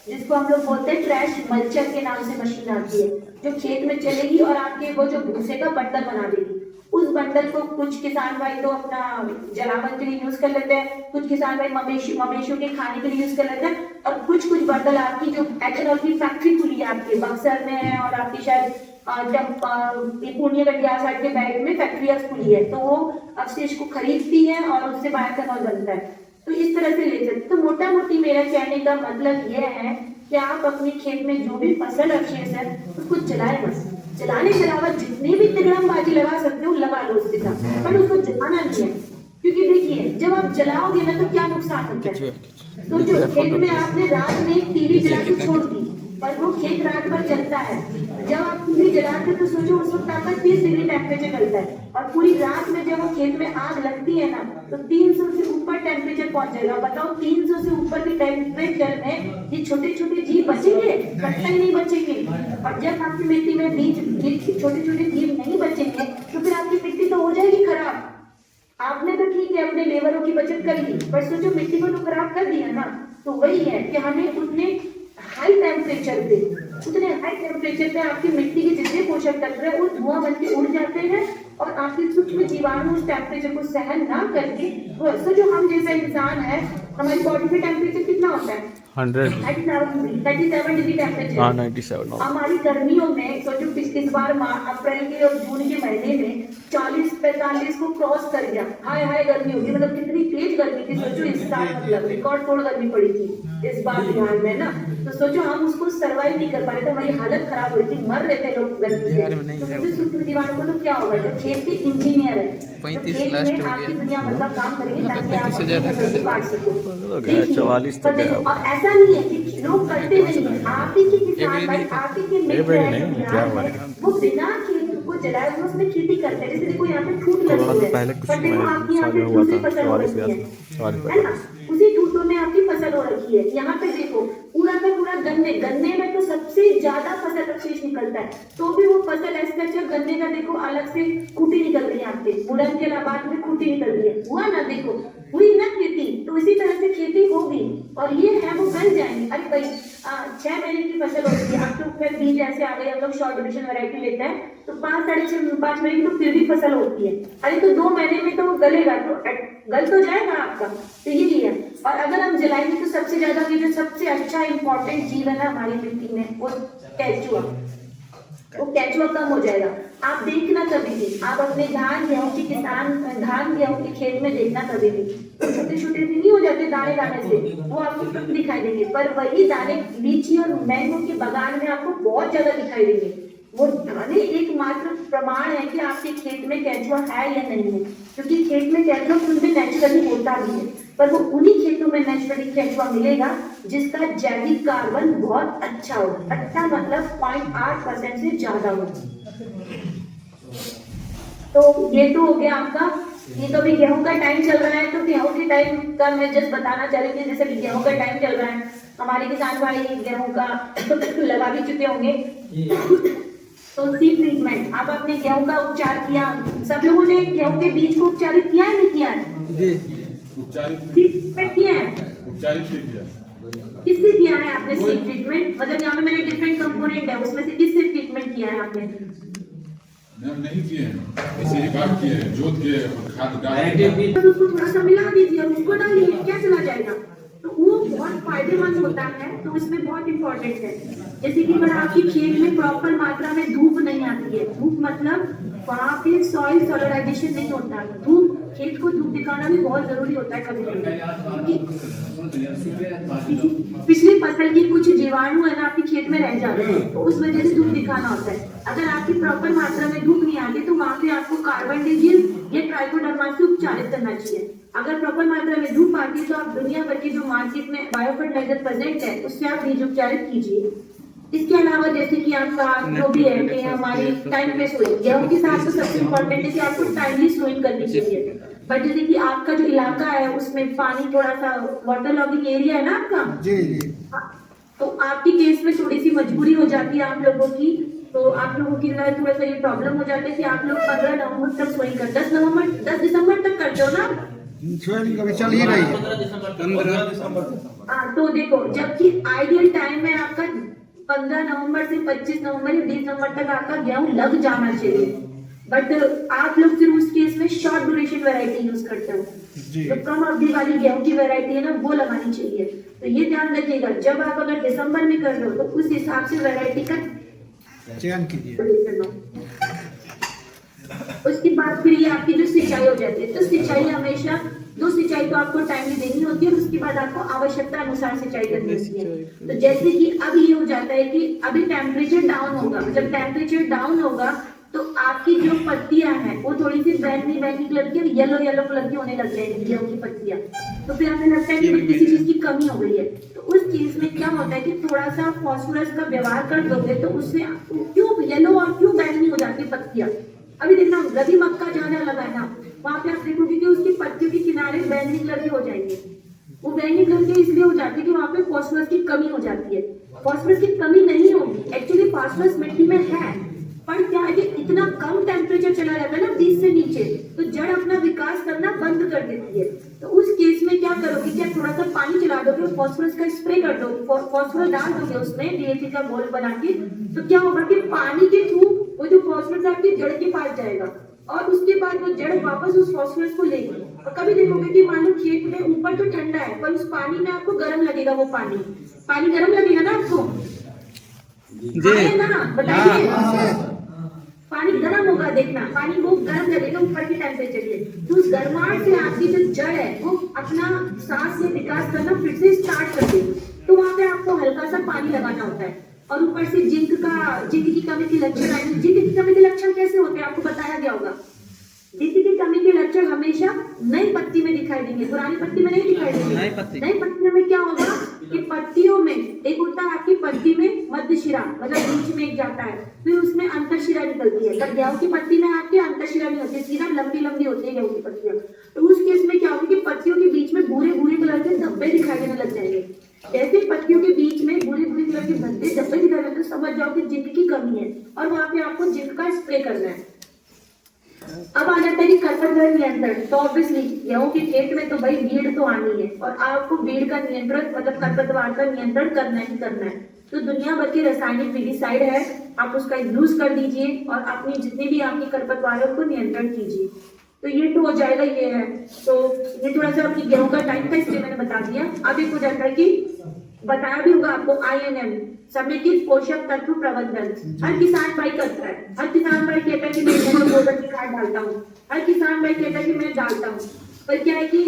जिसको हम लोग बोलते हैं ट्रैश मल्चर के नाम से मशीन आती है, जो खेत में चलेगी और आपके वो जो भूसे का बंडल बना देगी। उस बंडल को कुछ किसान भाई तो अपना जलावन के लिए यूज कर लेते हैं, कुछ किसान भाई मवेशियों के खाने के लिए यूज कर लेते हैं, और कुछ बंडल आपकी जो एथेनॉल की फैक्ट्री खुली है आपके बक्सर में है और आपकी शायद पूर्णिया गंडिया साइड के बैग में फैक्ट्रियां खुली है, तो वो अवशेष को खरीदती है और उससे बायोएथेनॉल बनता है। तो इस तरह से ले सकते। तो मोटा मोटी मेरा कहने का मतलब यह है कि आप अपने खेत में जो भी फसल अवशेष है उसको जलाए मत। जलाने के अलावा जितनी भी तिगड़मबाजी लगा सकते हो लगा लो उसके साथ, पर उसको जलाना नहीं है। क्योंकि देखिए जब आप जलाओगे ना तो क्या नुकसान होता है। तो जो खेत में आपने रात में एक टीवी जला के छोड़ दी, पर वो खेत रात भर जलता है। जब आप टीवी जलाते तो सोचो उस वक्त आपका 30 डिग्री टेम्परेचर चलता है, और पूरी रात में जब वो खेत में आग लगती है ना तो 300 से ऊपर टेम्परेचर पहुंच जाएगा। बताओ 300 से ऊपर के टेम्परेचर में ये छोटे छोटे जीव बचेंगे? कतई नहीं बचेंगे। और जब आपकी मिट्टी में बीज छोटे छोटे जीव नहीं बचेंगे तो फिर आपकी मिट्टी तो हो जाएगी खराब। आपने तो ठीक है अपने लेबरों की बचत कर ली, पर सोचो मिट्टी को तो खराब कर दिया ना। तो वही है कि हमें उतने हाई टेम्परेचर पे आपकी मिट्टी के जितने पोषक तत्व है वो धुआं बन के उड़ जाते हैं, और आपके सूक्ष्म जीवाणु उस टेम्परेचर को सहन ना करके, तो जो हम जैसा इंसान है हमारी बॉडी में टेम्परेचर कितना होता है? 37 डिग्री टेम्परेचर। 97। हमारी गर्मियों में सोचो इस बार अप्रैल के और जून के महीने में 40-45 को क्रॉस कर गया। हाय हाय गर्मी होगी, मतलब कितनी तेज गर्मी थी। सोचो इस साल मतलब रिकॉर्ड तोड़ गर्मी पड़ी थी इस बार बिहार में ना। तो सोचो हम उसको सर्वाइव नहीं कर पा रहे थे, हमारी हालत खराब हो रही थी, मर रहे थे लोग गर्मी से। तो सोचो सूक्ष्म जीवाणु को तो क्या होगा, जो खेत के इंजीनियर है, तो खेत में आपकी दुनिया मतलब काम करेंगे ताकि आप अपनी फसल को काट सको। देखिए, और ऐसा नहीं है कि लोग करते नहीं है, आप ही के किसान भाई, आप ही के मित्र हैं, वो बिना खेत को जलाए हुए उसमें खेती करते हैं। जैसे देखो यहाँ पे ठूठ लगी हुई है, पर देखो आपकी यहाँ पे दूसरी फसल हो रही है ना, उसी ठूठों में आपकी फसल हो रखी है। यहाँ पे देखो पूरा का पूरा गन्ने में तो सबसे ज्यादा फसल अवशेष निकलता है, तो भी वो फसल ऐसा अच्छा गन्ने का देखो अलग से खूंटी निकल रही है, आपके बुलंद के लाबाद में खूंटी निकल रही है, हुआ ना, देखो हुई ना खेती। तो इसी तरह से खेती होगी और ये है वो गल जाएंगे। अरे भाई 6 महीने की फसल होती है, अब तो फिर बीज ऐसे आ गए, हम लोग शॉर्ट ड्यूरेशन वैरायटी लेते हैं, तो 5 महीने की तो फिर भी फसल होती है। अरे तो 2 महीने में तो वो गलेगा, तो गल तो जाएगा आपका। तो यही है। और अगर हम जलाएंगे तो सबसे ज्यादा ये जो सबसे अच्छा इंपॉर्टेंट जीव है ना हमारी मिट्टी में, वो केचुआ, वो केचुआ कम हो जाएगा। आप देखना कभी भी, आप अपने धान गेहूं के खेत में देखना कभी भी, छोटे छोटे से नहीं हो जाते दाने दाने से, वो आपको कम दिखाई देंगे, पर वही दाने लीची और मैंगो के बागान में आपको बहुत ज्यादा दिखाई देंगे। वो दाने एकमात्र प्रमाण है कि आपके खेत में केचुआ है या नहीं है, क्योंकि खेत में केचुआ खुद में नेचुरली होता भी है, पर वो उन्हीं खेतों में नेचुरली केचुआ मिलेगा जिसका जैविक कार्बन बहुत अच्छा हो, अच्छा मतलब 0.8% से ज्यादा हो। तो ये तो हो गया आपका। ये तो अभी गेहूं का टाइम चल रहा है, तो गेहूं के टाइम का मैं जस्ट बताना चाह रही थी। जैसे कि गेहूं का टाइम चल रहा है, हमारे किसान भाई गेहूं का लगा भी चुके होंगे। तो सीड ट्रीटमेंट, आप अपने गेहूं का उपचार किया, सब लोगों ने गेहूं के बीज को उपचारित किया है नहीं किया है? ट्रीटमेंट किया है, किससे किया है आपने सीड ट्रीटमेंट? मतलब यहाँ पे मैंने डिफरेंट कंपोनेंट है, उसमें से किससे ट्रीटमेंट किया है आपने? नहीं किए हैं, ऐसे एक बार किए हैं, जोत के खाद डाल तो उसको थोड़ा सा मिला दीजिए, उसको डालिए, क्या चला जाएगा। तो वो बहुत फायदेमंद होता है, तो इसमें बहुत इंपॉर्टेंट है। जैसे कि अगर आपकी खेत में प्रॉपर मात्रा में धूप नहीं आती है, धूप मतलब वहाँ पे सॉइल सोलराइजेशन नहीं होता, धूप, खेत को धूप दिखाना भी बहुत जरूरी होता है कभी कभी। पिछली फसल की कुछ जीवाणु है ना आपके खेत में रह जाते हैं, तो उस वजह से धूप दिखाना होता है। अगर आपकी प्रॉपर मात्रा में धूप नहीं आती तो वहाँ पे आपको कार्बन डिजिल या ट्राइकोडर्मा से उपचारित करना चाहिए। अगर प्रॉपर मात्रा में धूप आती है तो आप दुनिया भर के जो मार्केट में बायो फर्टिलाइजर प्रेजेंट है उससे आप बीज उपचारित कीजिए। इसके अलावा जैसे कि आपका जो भी है कि हमारी टाइम पे सोइंग, गेहूं के साथ तो सबसे इम्पोर्टेंट है कि आपको टाइमली सोइंग करनी चाहिए। बट जैसे कि आपका जो इलाका है उसमें पानी थोड़ा सा वाटर लॉगिंग एरिया है ना आपका, जी, तो आपकी केस में थोड़ी सी मजबूरी हो जाती है आप लोगों की, तो आप लोगों की थोड़ा सा ये प्रॉब्लम हो जाती है कि आप लोग 15 नवंबर तक सोइंग कर 10 दिसंबर तक करते हो ना, चल ही रही है 15 दिसंबर। हाँ, तो देखो जबकि आइडियल टाइम है आपका 15 नवंबर से 25 नवंबर या 20 नवंबर तक आपका गेहूं लग जाना चाहिए। बट आप लोग फिर उस केस में शॉर्ट ड्यूरेशन वैरायटी यूज करते हो, जो कम अवधि वाली गेहूं की वैरायटी है ना वो लगानी चाहिए। तो ये ध्यान रखिएगा, जब आप अगर दिसंबर में कर रहे हो तो उस हिसाब से वैरायटी का चयन कीजिए। उसके बाद फिर ये आपकी जो सिंचाई हो जाती है, तो सिंचाई हमेशा 2 सिंचाई तो आपको टाइमली देनी होती है और उसके बाद आपको आवश्यकता अनुसार सिंचाई करनी होती है। तो जैसे कि अब ये हो जाता है कि अभी टेम्परेचर डाउन होगा, जब टेम्परेचर डाउन होगा तो आपकी जो पत्तियां हैं वो थोड़ी सी बैंगनी कलर की और येलो कलर की होने लग जाएगी गेहूं की पत्तियां। तो फिर हमें लगता है कि किसी चीज की कमी हो गई है, तो उस चीज में क्या होता है कि थोड़ा सा फास्फोरस का व्यवहार कर दोगे तो उससे क्यों येलो और क्यों बैंगनी हो जाती है पत्तियां। अभी देखना रबी मक्का जहाँ लगाना वहां पे आप देखोगे कि उसकी पत्तियों के किनारे बैंगनी कलर के हो जाएंगे। वो बैंगनी कलर के इसलिए हो जाती है कि वहाँ पे फास्फोरस की कमी हो जाती है। फास्फोरस की कमी नहीं होगी, एक्चुअली फास्फोरस मिट्टी में है, पर क्या है कि इतना कम टेम्परेचर चला जाता है ना 20 से नीचे, तो जड़ अपना विकास करना बंद कर देती है। तो उस केस में क्या करोगे, क्या थोड़ा सा पानी चला दोगे, फास्फोरस का स्प्रे कर दो, फास्फोरस डाल दोगे उसमें डीएपी का घोल बना के, तो क्या होगा कि पानी के थ्रू वो जो फास्फोरस आपकी जड़ के पास जाएगा और उसके बाद वो जड़ वापस उस फास्फोरस को लेगी। और कभी देखोगे कि मान लो खेत में ऊपर तो ठंडा है पर उस पानी में आपको गर्म लगेगा, वो पानी गर्म लगेगा ना आपको, जी ना, बताइए। पानी गर्म होगा, देखना पानी वो गर्म लगेगा ऊपर के टेम्परेचर से, तो उस गर्माहट से आपकी जो जड़ है वो अपना सांस में विकास करना फिर से स्टार्ट कर देगी। तो वहाँ पे आपको हल्का सा पानी लगाना होता है। और ऊपर से जिंक की कमी के लक्षण आए। जिंक की कमी के लक्षण कैसे होते हैं आपको बताया गया होगा। जिंक की कमी के लक्षण हमेशा नई पत्ती में दिखाई देंगे, पुरानी पत्ती में नहीं दिखाई देंगे। नई पत्तियों में क्या होगा कि पत्तियों में एक होता है आपकी पत्ती में मध्य शिरा, मतलब बीच में एक जाता है, फिर उसमें अंतर शिरा निकलती है। पर गेहूं की पत्ती में आपकी अंतर शिरा नहीं होती, सीधा लंबी लंबी होती है गेहूं की पत्तियां। तो उस केस में क्या होगा कि पत्तियों के बीच में भूरे भूरे कलर के धब्बे दिखाई देने लग जाएंगे। जैसे पत्तियों के बीच में भूरे भूरे कलर के धब्बे दिखाई देते, तो समझ जाओ कि जिंक की कमी है और वहां पे आपको जिंक का स्प्रे करना है। अब आ जाता है कि खरपतवार नियंत्रण। तो ऑब्वियसली गेहूं के खेत में तो भाई भीड़ तो आनी है और आपको भीड़ का नियंत्रण मतलब खरपतवार का नियंत्रण करना ही करना है। तो दुनिया भर के रासायनिक विडिसाइड है, आप उसका यूज कर दीजिए और अपनी जितनी भी आपकी खरपतवार है उनको नियंत्रण कीजिए। तो ये तो हो जाएगा, ये है। तो ये थोड़ा सा अपनी गेहूं का टाइम था इसलिए मैंने बता दिया। अब एक हो जाता है कि बताया भी होगा आपको INM, समेकित पोषक तत्व प्रबंधन। हर किसान भाई करता है, हर किसान भाई कहता है कि मैं गोबर की खाद डालता हूँ, हर किसान भाई कहता है कि मैं डालता हूँ। पर क्या है कि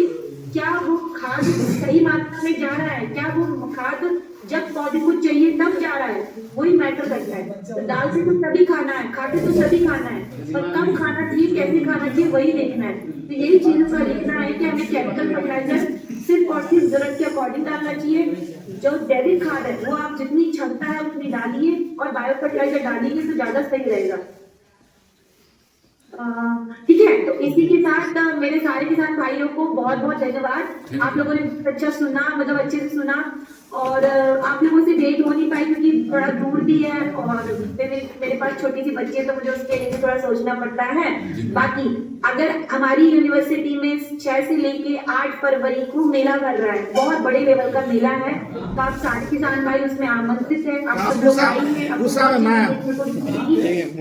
क्या वो खाद सही मात्रा में जा रहा है, क्या वो खाद जब पौधे को चाहिए तब जा रहा है, वही मैटर करता है। तो दाल से तो सभी खाना है, खाते तो सभी खाना है, पर कब खाना चाहिए, कैसे खाना चाहिए, वही देखना है। तो यही चीजों का देखना है कि हमें केमिकल फर्टिलाइजर सिर्फ और सिर्फ जरूरत के अकॉर्डिंग डालना चाहिए। जो जैविक खाद है वो आप जितनी क्षमता है उतनी डालिए और बायो फर्टिलाइजर डालिए तो ज्यादा सही रहेगा। ठीक है, तो इसी के साथ मेरे सारे किसान भाइयों को बहुत बहुत धन्यवाद। आप लोगों ने अच्छा सुना, मतलब अच्छे से सुना और आप लोगों से भेंट हो नहीं पाई क्योंकि थोड़ा दूर भी है और मेरे पास छोटी सी बच्ची है तो मुझे उसके लिए थोड़ा सोचना पड़ता है। बाकी अगर हमारी यूनिवर्सिटी में 6 से लेके 8 फरवरी को मेला कर रहा है, बहुत बड़े लेवल का मेला है, तो आप सारे किसान भाई उसमें आमंत्रित हैं। आप सब लोग आएंगे,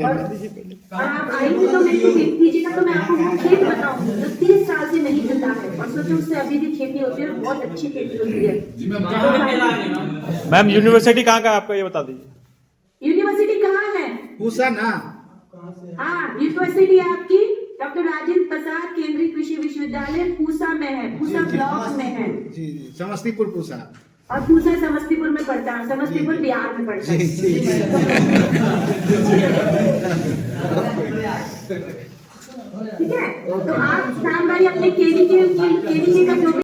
और आप आएंगे तो मेरे को भेज दीजिएगा तो मैं आपको वो खेत बताऊंगी जो 30 साल से नहीं जुटा है और सोचो उससे अभी भी खेती होती है, बहुत अच्छी खेती होती है। मैम यूनिवर्सिटी कहाँ का है आपका ये बता दीजिए। यूनिवर्सिटी कहाँ है? पूसा ना, हाँ यूनिवर्सिटी आपकी डॉक्टर राजेंद्र प्रसाद केंद्रीय कृषि विश्वविद्यालय पूसा में है, पूसा ब्लॉक में है। जी समस्तीपुर पूसा, और पूसा समस्तीपुर में पड़ता है, समस्तीपुर बिहार में पड़ता है। ठीक है, तो आप किसान भाई अपने केवी का जो भी